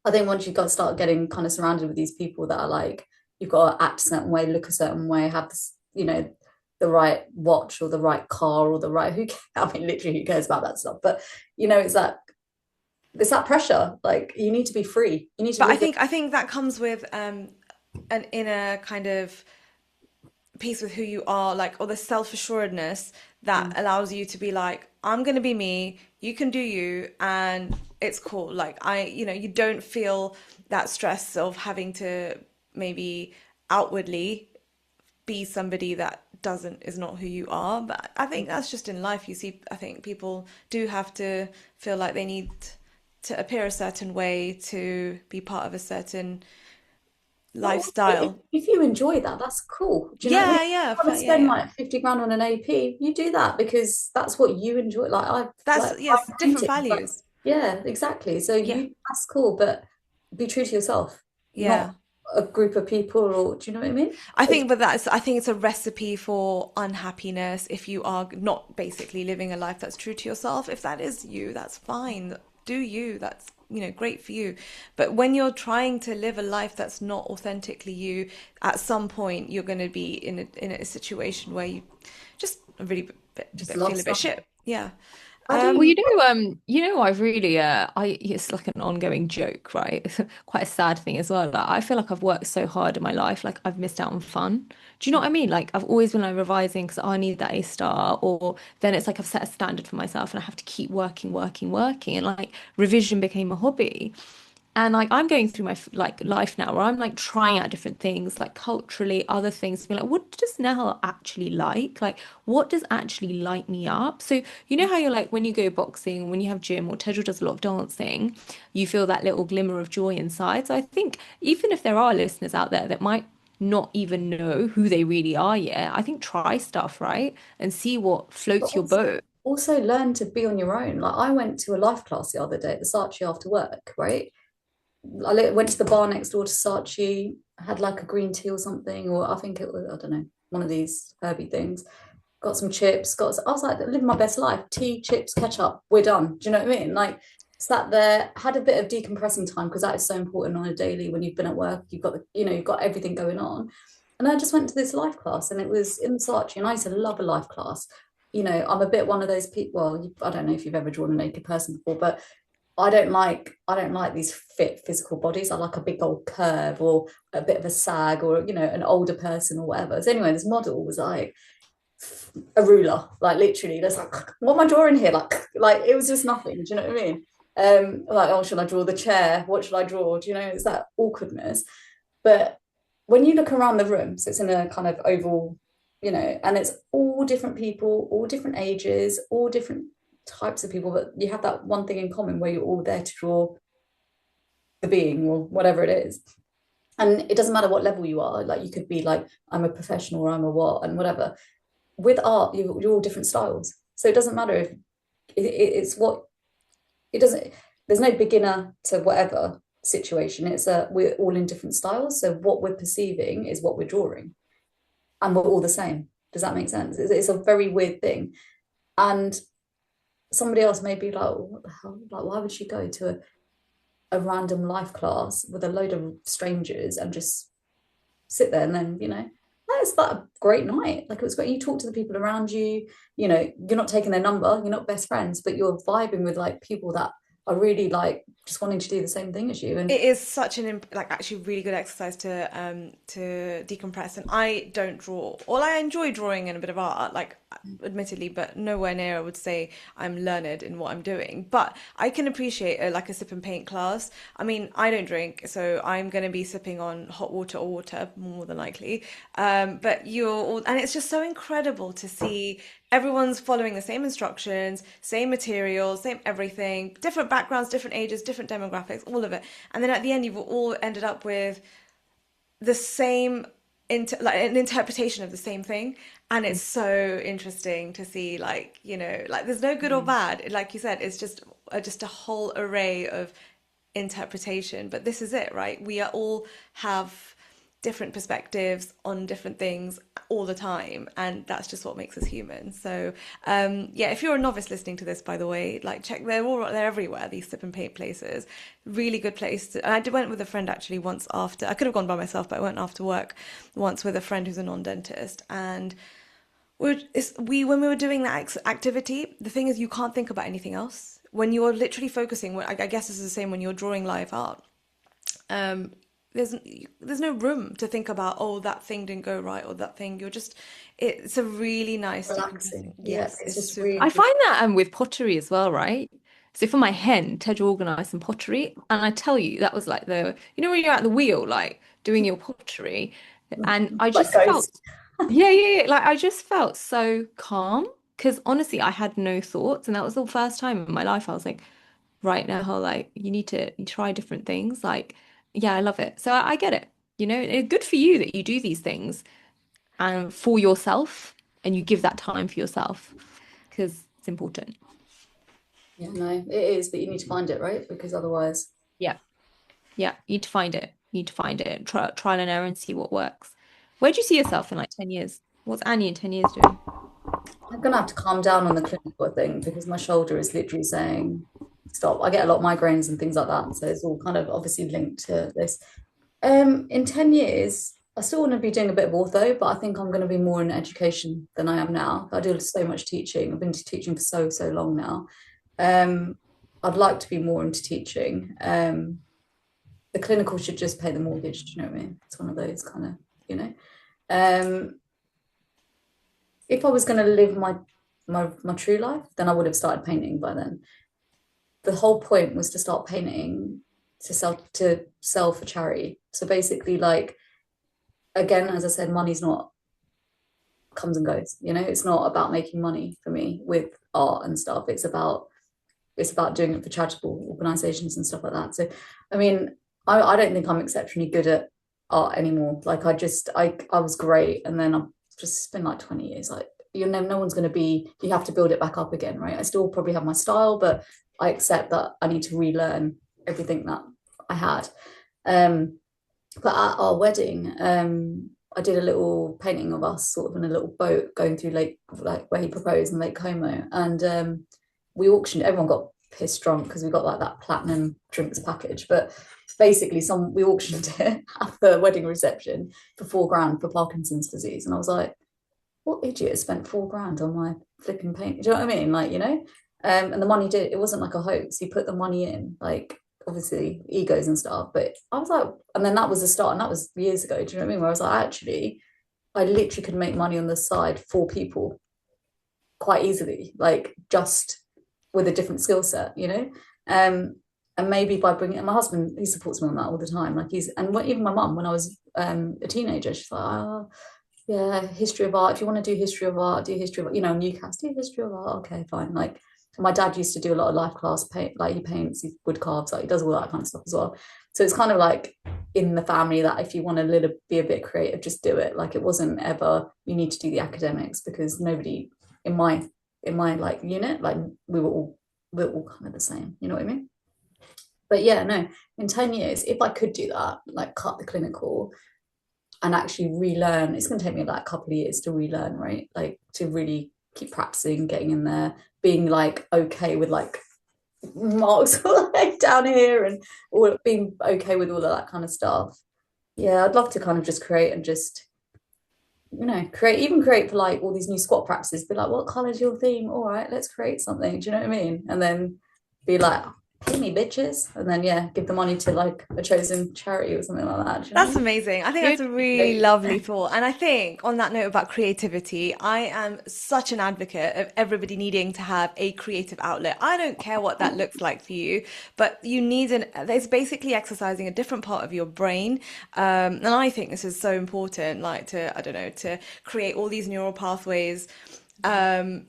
Speaker 4: I think once you got to start getting kind of surrounded with these people that are like, you've got to act a certain way, look a certain way, have this, the right watch or the right car or the right, I mean, literally who cares about that stuff? But, it's that pressure. Like you need to be free. You need to.
Speaker 5: But I think that comes with an inner kind of peace with who you are, like, or the self-assuredness that allows you to be like, I'm gonna be me, you can do you, and it's cool. Like you don't feel that stress of having to maybe outwardly be somebody that is not who you are. But I think that's just in life. I think people do have to feel like they need to appear a certain way to be part of a certain lifestyle.
Speaker 4: If you enjoy that, that's cool. Do you know what I mean?
Speaker 5: Yeah.
Speaker 4: If you want to spend like 50 grand on an AP, you do that because that's what you enjoy. Like
Speaker 5: yes, different
Speaker 4: painting,
Speaker 5: values.
Speaker 4: yeah, exactly. So
Speaker 5: Yeah.
Speaker 4: that's cool, but be true to yourself,
Speaker 5: Yeah.
Speaker 4: not a group of people, or do you know what I mean?
Speaker 5: I think it's a recipe for unhappiness if you are not basically living a life that's true to yourself. If that is you, that's fine. Do you, that's great for you. But when you're trying to live a life that's not authentically you, at some point you're going to be in a situation where you just really feel a bit shit. Yeah.
Speaker 3: Well, I've really, it's like an ongoing joke, right? It's quite a sad thing as well. Like, I feel like I've worked so hard in my life, like I've missed out on fun. Do you know what I mean? Like, I've always been like revising because I need that A star, or then it's like I've set a standard for myself and I have to keep working, working, working. And like revision became a hobby. And like I'm going through my like life now where I'm like trying out different things, like culturally, other things, to be like, what does Nell actually like? Like, what does actually light me up? So you know how you're like when you go boxing, when you have gym, or Tedra does a lot of dancing, you feel that little glimmer of joy inside. So I think even if there are listeners out there that might not even know who they really are yet, I think try stuff, right? And see what
Speaker 4: But
Speaker 3: floats your boat.
Speaker 4: also learn to be on your own. Like I went to a life class the other day at the Saatchi after work, right? Went to the bar next door to Saatchi, had like a green tea or something, or I think it was, I don't know, one of these herby things. Got some chips, I was like, living my best life. Tea, chips, ketchup, we're done. Do you know what I mean? Like sat there, had a bit of decompressing time because that is so important on a daily when you've been at work, you've got everything going on. And I just went to this life class and it was in Saatchi, and I used to love a life class. I'm a bit one of those people, well, I don't know if you've ever drawn a naked person before, but I don't like these fit physical bodies. I like a big old curve or a bit of a sag or an older person or whatever. So anyway, this model was like a ruler, like literally. There's like, what am I drawing here? Like it was just nothing. Do you know what I mean? Like, oh, should I draw the chair? What should I draw? Do you know? It's that awkwardness. But when you look around the room, so it's in a kind of oval, and it's all different people, all different ages, all different types of people, but you have that one thing in common where you're all there to draw the being or whatever it is. And it doesn't matter what level you are. Like you could be like, I'm a professional or I'm a what and whatever. With art, you're all different styles. So it doesn't matter if it's what it doesn't. There's no beginner to whatever situation. We're all in different styles. So what we're perceiving is what we're drawing, and we're all the same. Does that make sense? It's a very weird thing, and somebody else may be like, what the hell? Like, why would she go to a random life class with a load of strangers and just sit there and then, It's like a great night. Like, it was great. You talk to the people around you, you know, you're not taking their number, you're not best friends, but you're vibing with like people that are really like just wanting to do the same thing as you. And
Speaker 5: It is such like actually really good exercise to decompress. And I don't draw. Well, I enjoy drawing and a bit of art, like admittedly, but nowhere near I would say I'm learned in what I'm doing. But I can appreciate like a sip and paint class. I mean, I don't drink, so I'm going to be sipping on hot water or water more than likely. But you're all, and it's just so incredible to see everyone's following the same instructions, same materials, same everything, different backgrounds, different ages, different demographics, all of it. And then at the end, you've all ended up with the same like an interpretation of the same thing. And it's so interesting to see, like, you know, like there's no good or bad. Like you said, it's just a whole array of interpretation. But this is it, right? We are all have different perspectives on different things all the time, and that's just what makes us human. So yeah, if you're a novice listening to this, by the way, like check, they're everywhere, these sip and paint places. Really good place to, and went with a friend actually once after. I could have gone by myself, but I went after work once with a friend who's a non-dentist. And when we were doing that activity, the thing is, you can't think about anything else when you're literally focusing. I guess this is the same when you're drawing live art. um there's no room to think about, oh, that thing didn't go right, or that thing. It's a really nice
Speaker 4: relaxing.
Speaker 5: decompressing.
Speaker 4: Yeah,
Speaker 5: Yes,
Speaker 4: it's
Speaker 5: it's
Speaker 4: just
Speaker 5: super.
Speaker 4: really
Speaker 3: I find that with pottery as well, right? So for my hen, Ted organised some pottery, and I tell you, that was like when you're at the wheel, like doing your pottery, and I
Speaker 4: like
Speaker 3: just felt,
Speaker 4: ghost.
Speaker 3: yeah, like I just felt so calm because honestly, I had no thoughts, and that was the first time in my life I was like, right now, like you need to try different things. Like, yeah, I love it. So I get it. It's good for you that you do these things and for yourself, and you give that time for yourself because it's important.
Speaker 4: Yeah, no, it is, but you need to find it, right? Because otherwise,
Speaker 3: Yeah. Yeah. You need to find it. You need to find it. Trial and error and see what works. Where do you see yourself in like 10 years? What's Annie in 10 years doing?
Speaker 4: I'm gonna have to calm down on the clinical thing because my shoulder is literally saying stop. I get a lot of migraines and things like that, so it's all kind of obviously linked to this. In 10 years, I still want to be doing a bit of ortho, but I think I'm going to be more in education than I am now. I do so much teaching. I've been teaching for so long now. Um, I'd like to be more into teaching. The clinical should just pay the mortgage. Do you know what I mean? It's one of those kind of, you know. Um, if I was going to live my true life, then I would have started painting by then. The whole point was to start painting to sell for charity. So basically, like, again, as I said, money's not comes and goes. You know, it's not about making money for me with art and stuff. It's about doing it for charitable organizations and stuff like that. So, I mean, I don't think I'm exceptionally good at art anymore. Like, I was great, and then I've just it's been like 20 years. Like, no one's going to be. You have to build it back up again, right? I still probably have my style, but I accept that I need to relearn everything that I had. But at our wedding, I did a little painting of us sort of in a little boat going through Lake, like where he proposed in Lake Como. And we auctioned, everyone got pissed drunk because we got like that platinum drinks package. But basically, we auctioned it at the wedding reception for 4 grand for Parkinson's disease. And I was like, what idiot spent 4 grand on my flipping paint? Do you know what I mean? Like, and the money it wasn't like a hoax. He put the money in, like, obviously egos and stuff. But I was like, and then that was the start, and that was years ago. Do you know what I mean? Where I was like, actually, I literally could make money on the side for people quite easily, like just with a different skill set. And maybe by bringing, and my husband, he supports me on that all the time. Like even my mum, when I was a teenager, she's like, oh, yeah, history of art. If you want to do history of art, do history of, Newcastle, do history of art. Okay, fine. Like, my dad used to do a lot of life class paint, like he paints, he wood carves, like he does all that kind of stuff as well. So it's kind of like in the family that if you want to be a bit creative, just do it. Like, it wasn't ever you need to do the academics, because nobody in my like unit, like we're all kind of the same. You know what I mean? But yeah, no, in 10 years, if I could do that, like cut the clinical and actually relearn, it's going to take me like a couple of years to relearn, right? Like, to really keep practicing, getting in there, being like okay with like marks like down here, and all, being okay with all of that kind of stuff. Yeah, I'd love to kind of just create and just create for like all these new squat practices. Be like, what colour's your theme? All right, let's create something. Do you know what I mean? And then be like, pay me, bitches. And then give the money to like a chosen charity or something like that. Do you know what I
Speaker 5: That's
Speaker 4: mean?
Speaker 5: amazing. I think
Speaker 3: Good.
Speaker 5: that's a really lovely thought. And I think on that note about creativity, I am such an advocate of everybody needing to have a creative outlet. I don't care what that looks like for you, but you need it's basically exercising a different part of your brain. And I think this is so important, like I don't know, to create all these neural pathways, um,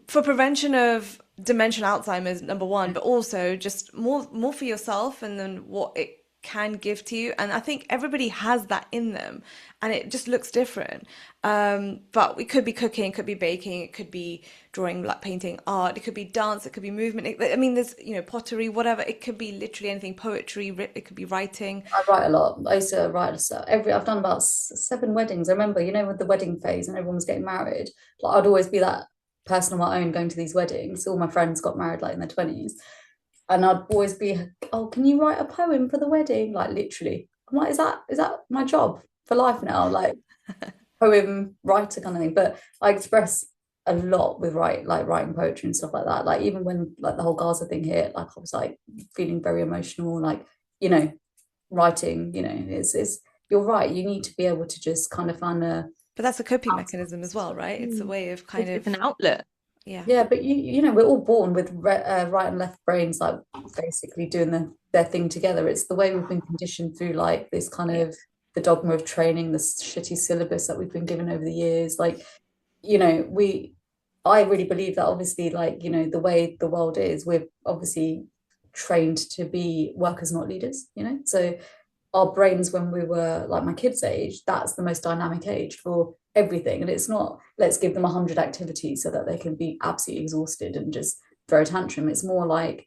Speaker 5: for prevention of dementia and Alzheimer's, number one, but also just more for yourself and then what it can give to you. And I think everybody has that in them and it just looks different. But it could be cooking, it could be baking, it could be drawing, like painting, art, it could be dance, it could be movement. I mean, there's, pottery, whatever. It could be literally anything, poetry, it could be writing.
Speaker 4: I write a lot. I used to write I've done about 7 weddings. I remember, with the wedding phase and everyone was getting married, like I'd always be that person on my own going to these weddings. All my friends got married like in their 20s. And I'd always be, oh, can you write a poem for the wedding? Like literally. I'm like, is that my job for life now? Like poem writer kind of thing. But I express a lot with writing poetry and stuff like that. Like even when like the whole Gaza thing hit, like I was like feeling very emotional, like, writing, is you're right. You need to be able to just kind of find a
Speaker 5: But that's a coping mechanism as well, right? It's a way of kind
Speaker 3: It's
Speaker 5: of,
Speaker 3: an outlet.
Speaker 5: yeah.
Speaker 4: yeah, but we're all born with right and left brains, like basically doing their thing together. It's the way we've been conditioned through like this kind
Speaker 3: Yeah.
Speaker 4: of the dogma of training, this shitty syllabus that we've been given over the years. Like, you know, we, I really believe that obviously, like, the way the world is, we're obviously trained to be workers, not leaders, So our brains when we were like my kids' age, that's the most dynamic age for everything. And it's not, let's give them 100 activities so that they can be absolutely exhausted and just throw a tantrum. It's more like,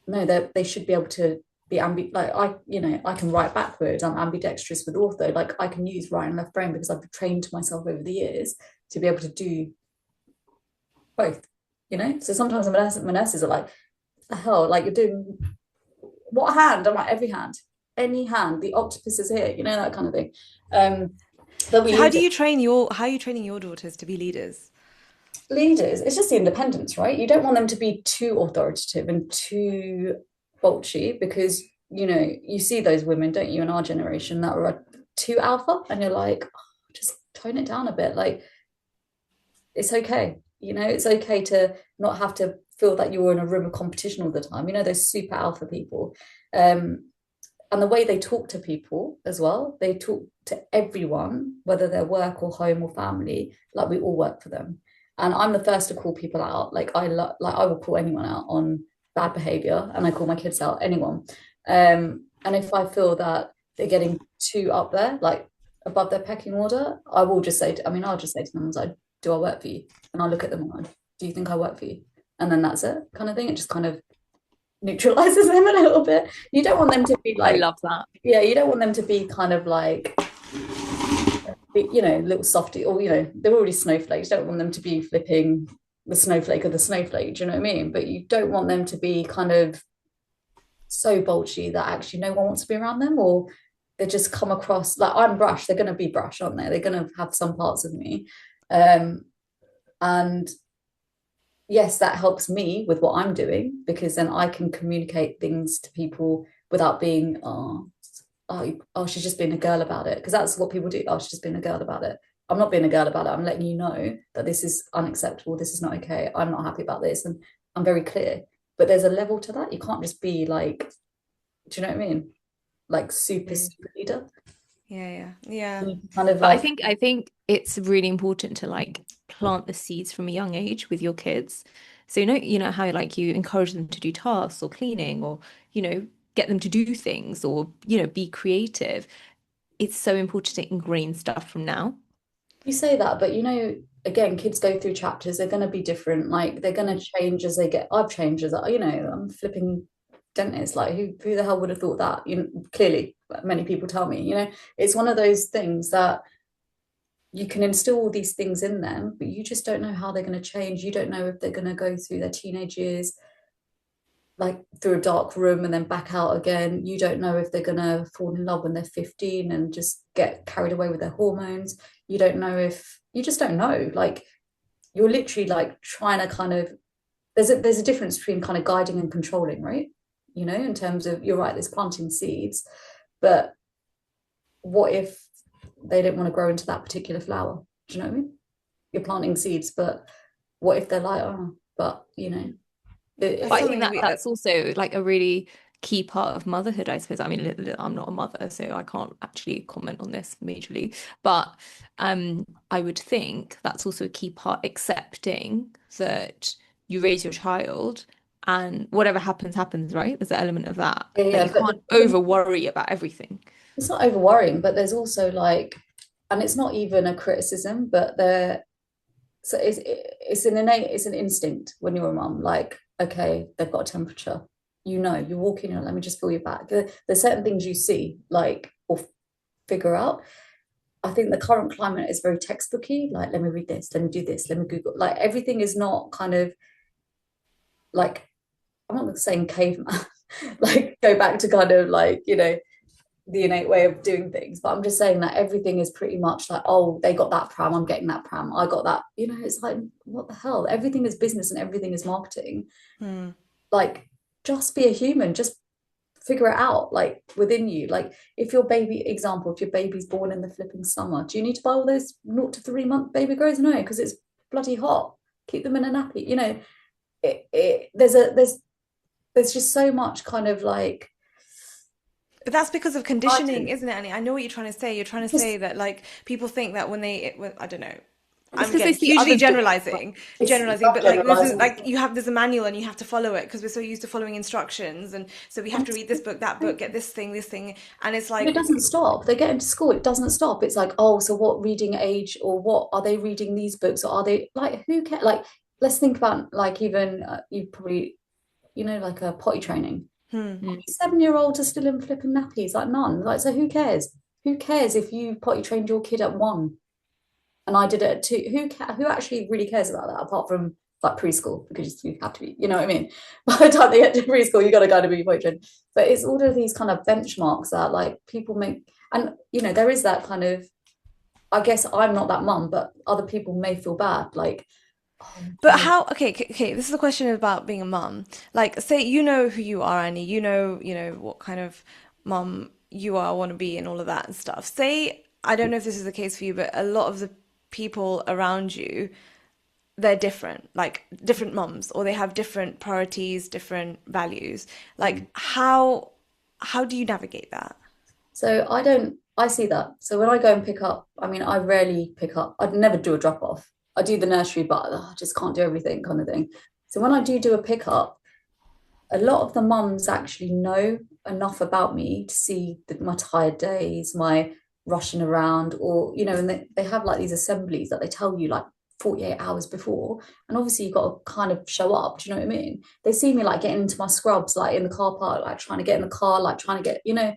Speaker 4: no, they should be able to be I can write backwards. I'm ambidextrous with ortho. Like I can use right and left brain because I've trained myself over the years to be able to do both, So sometimes my nurses are like, the hell, like you're doing what hand? I'm like, every hand, any hand, the octopus is here, that kind of thing. But we
Speaker 5: So
Speaker 4: lose it.
Speaker 5: how are you training your daughters to be leaders?
Speaker 4: Leaders, it's just the independence, right? You don't want them to be too authoritative and too bolshy because, you see those women, don't you, in our generation that are too alpha and you're like, oh, just tone it down a bit. Like, it's okay. It's okay to not have to feel that you're in a room of competition all the time. Those super alpha people. And the way they talk to people as well, they talk to everyone, whether they're work or home or family, like we all work for them. And I'm the first to call people out. Like I will call anyone out on bad behavior, and I call my kids out, anyone. And if I feel that they're getting too up there, like above their pecking order, I'll just say to them, like, do I work for you? And I'll look at them and go, do you think I work for you? And then that's it, kind of thing. It just kind of neutralizes them a little bit. You don't want them to be
Speaker 3: I
Speaker 4: like,
Speaker 3: love that.
Speaker 4: yeah, you don't want them to be kind of like, little softy, or they're already snowflakes. You don't want them to be flipping the snowflake of the snowflake. Do you know what I mean? But you don't want them to be kind of so bolshy that actually no one wants to be around them, or they just come across like I'm brush. They're going to be brush, aren't they? They're going to have some parts of me, and yes, that helps me with what I'm doing because then I can communicate things to people without being, she's just being a girl about it. Because that's what people do. Oh, she's just being a girl about it. I'm not being a girl about it. I'm letting you know that this is unacceptable. This is not okay. I'm not happy about this. And I'm very clear. But there's a level to that. You can't just be like, do you know what I mean? Like super leader.
Speaker 5: Yeah.
Speaker 4: Kind of
Speaker 3: But I
Speaker 4: like,
Speaker 3: think it's really important to like plant the seeds from a young age with your kids. So you know how like you encourage them to do tasks or cleaning or, get them to do things or, be creative. It's so important to ingrain stuff from now.
Speaker 4: you say that, but again, kids go through chapters. They're going to be different. Like they're going to change as they get. I've changed as I'm flipping dentist. Like who the hell would have thought that? Clearly, many people tell me. It's one of those things that you can instill all these things in them, but you just don't know how they're going to change. You don't know if they're going to go through their teenage years like through a dark room and then back out again. You don't know if they're gonna fall in love when they're 15 and just get carried away with their hormones. You don't know if you just don't know. Like you're literally like trying to kind of there's a difference between kind of guiding and controlling, right? You know, in terms of you're right, there's planting seeds, but what if they don't want to grow into that particular flower? Do you know what I mean? You're planting seeds, but what if they're like, oh, but you know,
Speaker 3: But I think that's also like a really key part of motherhood, I suppose. I mean, I'm not a mother, so I can't actually comment on this majorly. But I would think that's also a key part, accepting that you raise your child and whatever happens, happens, right? There's an element of that.
Speaker 4: Yeah,
Speaker 3: Like you can't over worry about everything.
Speaker 4: It's not over worrying, but there's also like, and it's not even a criticism, but so it's an instinct when you're a mum. Like, okay, they've got a temperature. You know, you walk in and let me just feel your back. There's certain things you see, like, or figure out. I think the current climate is very textbooky. Like, let me read this, let me do this, let me Google. Like, everything is not kind of like, I'm not saying caveman, like go back to kind of like, you know, the innate way of doing things, but I'm just saying that everything is pretty much like, oh, they got that pram, I'm getting that pram, I got that, you know. It's like, what the hell? Everything is business and everything is marketing. Like, just be a human, just figure it out, like within you. Like, if your baby's born in the flipping summer, do you need to buy all those 0 to 3 month baby grows? No, because it's bloody hot. Keep them in a nappy, you know. There's just so much kind of like.
Speaker 5: But that's because of conditioning, isn't it, Annie? I know what you're trying to say. You're trying to say that like people think that I don't know. I'm again hugely generalizing, but like this is like there's a manual and you have to follow it because we're so used to following instructions, and so we have to read this book, that book, get this thing, and it's like
Speaker 4: it doesn't stop. They get into school, it doesn't stop. It's like, oh, so what reading age, or what are they reading these books, or are they like, who cares? Like, let's think about like even you probably, you know, like a potty training. 7-year-olds are still in flipping nappies, like none. Like, so who cares? Who cares if you potty trained your kid at 1 and I did it at 2? Who actually really cares about that, apart from like preschool, because you have to be, you know what I mean? By the time they get to preschool, you got to kind of be potty trained. But it's all of these kind of benchmarks that like people make, and you know, there is that kind of, I guess I'm not that mum, but other people may feel bad, like.
Speaker 5: But how, okay, this is a question about being a mum. Like, say you know who you are, Annie, you know what kind of mum you are, want to be, and all of that and stuff. Say, I don't know if this is the case for you, but a lot of the people around you, they're different, like different mums, or they have different priorities, different values. Like, how do you navigate that?
Speaker 4: So I see that. So when I go and pick up, I mean, I rarely pick up, I'd never do a drop off. I do the nursery, but I just can't do everything kind of thing. So when I do a pickup, a lot of the mums actually know enough about me to see my tired days, my rushing around, or, you know, and they have like these assemblies that they tell you like 48 hours before. And obviously you've got to kind of show up. Do you know what I mean? They see me like getting into my scrubs, like in the car park, like trying to get in the car, like trying to get, you know,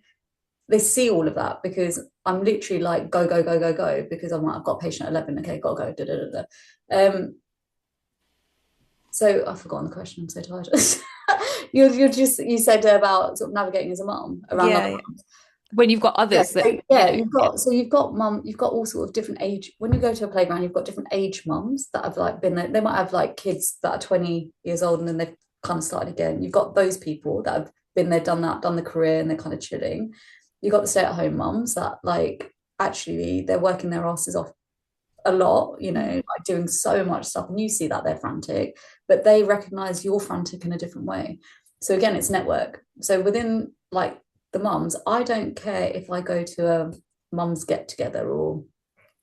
Speaker 4: they see all of that because I'm literally like go because I'm like, I've got a patient at 11, okay, gotta go. So I've forgotten the question, I'm so tired. You said about sort of navigating as a mum around other mums.
Speaker 3: When you've got others
Speaker 4: you've got mum, you've got all sort of different age. When you go to a playground, you've got different age mums that have like been there. They might have like kids that are 20 years old and then they've kind of started again. You've got those people that have been there, done that, done the career, and they're kind of chilling. You got the stay-at-home mums that like actually they're working their asses off a lot, you know, like doing so much stuff, and you see that they're frantic, but they recognize you're frantic in a different way. So again, it's network. So within like the mums, I don't care if I go to a mums get together or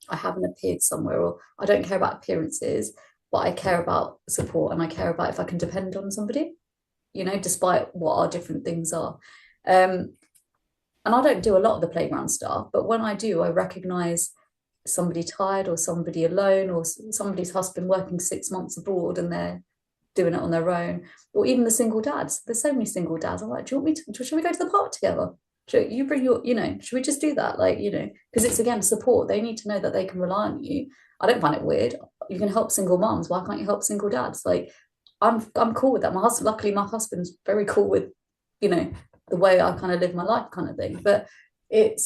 Speaker 4: I haven't appeared somewhere, or I don't care about appearances, but I care about support, and I care about if I can depend on somebody, you know, despite what our different things are. And I don't do a lot of the playground stuff, but when I do, I recognize somebody tired, or somebody alone, or somebody's husband working 6 months abroad and they're doing it on their own, or even the single dads. There's so many single dads. I'm like, do you want me to, should we go to the park together? Should you bring your, you know, should we just do that? Like, you know, because it's again support. They need to know that they can rely on you. I don't find it weird. You can help single moms. Why can't you help single dads? Like, I'm cool with that. Luckily my husband's very cool with, you know, the way I kind of live my life kind of thing. But it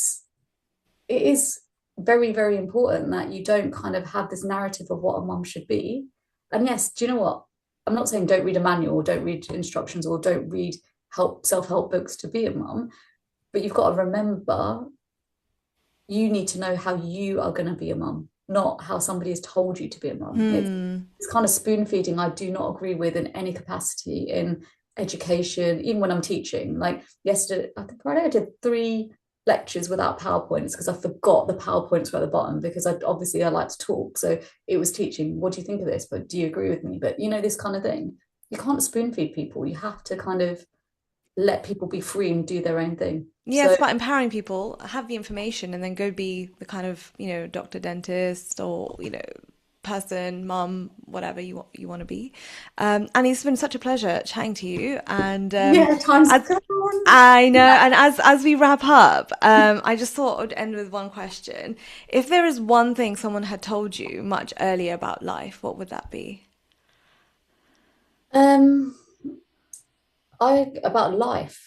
Speaker 4: is very, very important that you don't kind of have this narrative of what a mum should be. And yes, do you know what? I'm not saying don't read a manual or don't read instructions or don't read self-help books to be a mum, but you've got to remember you need to know how you are going to be a mum, not how somebody has told you to be a mum. It's kind of spoon feeding. I do not agree with in any capacity in education, even when I'm teaching. Like yesterday, I think Friday I did 3 lectures without PowerPoints because I forgot the PowerPoints were at the bottom because I like to talk. So it was teaching, what do you think of this? But do you agree with me? But you know, this kind of thing. You can't spoon feed people. You have to kind of let people be free and do their own thing.
Speaker 5: Yeah,
Speaker 4: So
Speaker 5: it's about empowering people, have the information, and then go be the kind of, doctor, dentist, or, person, mum, whatever you want to be. And it's been such a pleasure chatting to you. And
Speaker 4: yeah, time's
Speaker 5: as
Speaker 4: gone.
Speaker 5: I know, and as we wrap up, I just thought I'd end with one question. If there is one thing someone had told you much earlier about life, what would that be?
Speaker 4: Um, about life.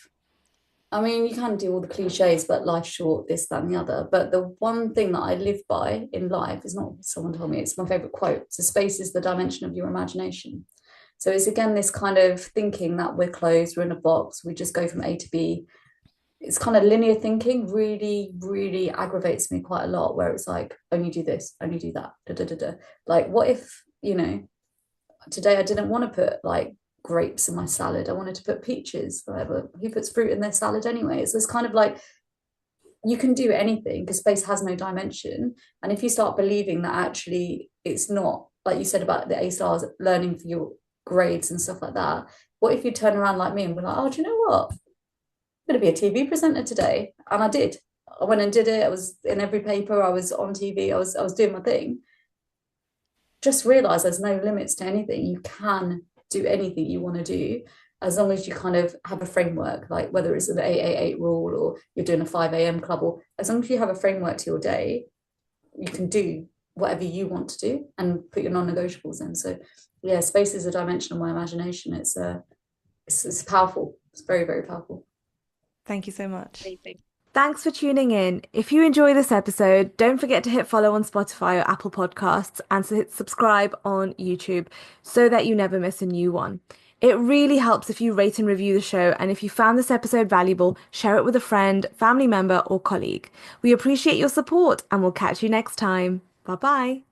Speaker 4: I mean, you can do all the cliches, but life's short, this, that, and the other. But the one thing that I live by in life is not what someone told me, it's my favorite quote. So space is the dimension of your imagination. So it's again this kind of thinking that we're closed, we're in a box, we just go from A to B. It's kind of linear thinking really, really aggravates me quite a lot, where it's like, only do this, only do that, da, da, da, da. Like, what if, today I didn't want to put like grapes in my salad. I wanted to put peaches, whatever. Who puts fruit in their salad anyway? So it's kind of like you can do anything because space has no dimension. And if you start believing that actually it's not, like you said about the ASARs learning for your grades and stuff like that, what if you turn around like me and be like, oh, do you know what? I'm going to be a TV presenter today. And I did. I went and did it. I was in every paper. I was on TV. I was doing my thing. Just realize there's no limits to anything. You can do anything you want to do as long as you kind of have a framework, like whether it's an 888 rule or you're doing a 5 a.m. club, or as long as you have a framework to your day, you can do whatever you want to do and put your non-negotiables in. So yeah, space is a dimension of my imagination. It's powerful. It's very, very powerful.
Speaker 5: Thank you so much.
Speaker 1: Thanks for tuning in. If you enjoy this episode, don't forget to hit follow on Spotify or Apple Podcasts and to hit subscribe on YouTube so that you never miss a new one. It really helps if you rate and review the show, and if you found this episode valuable, share it with a friend, family member, or colleague. We appreciate your support and we'll catch you next time. Bye bye.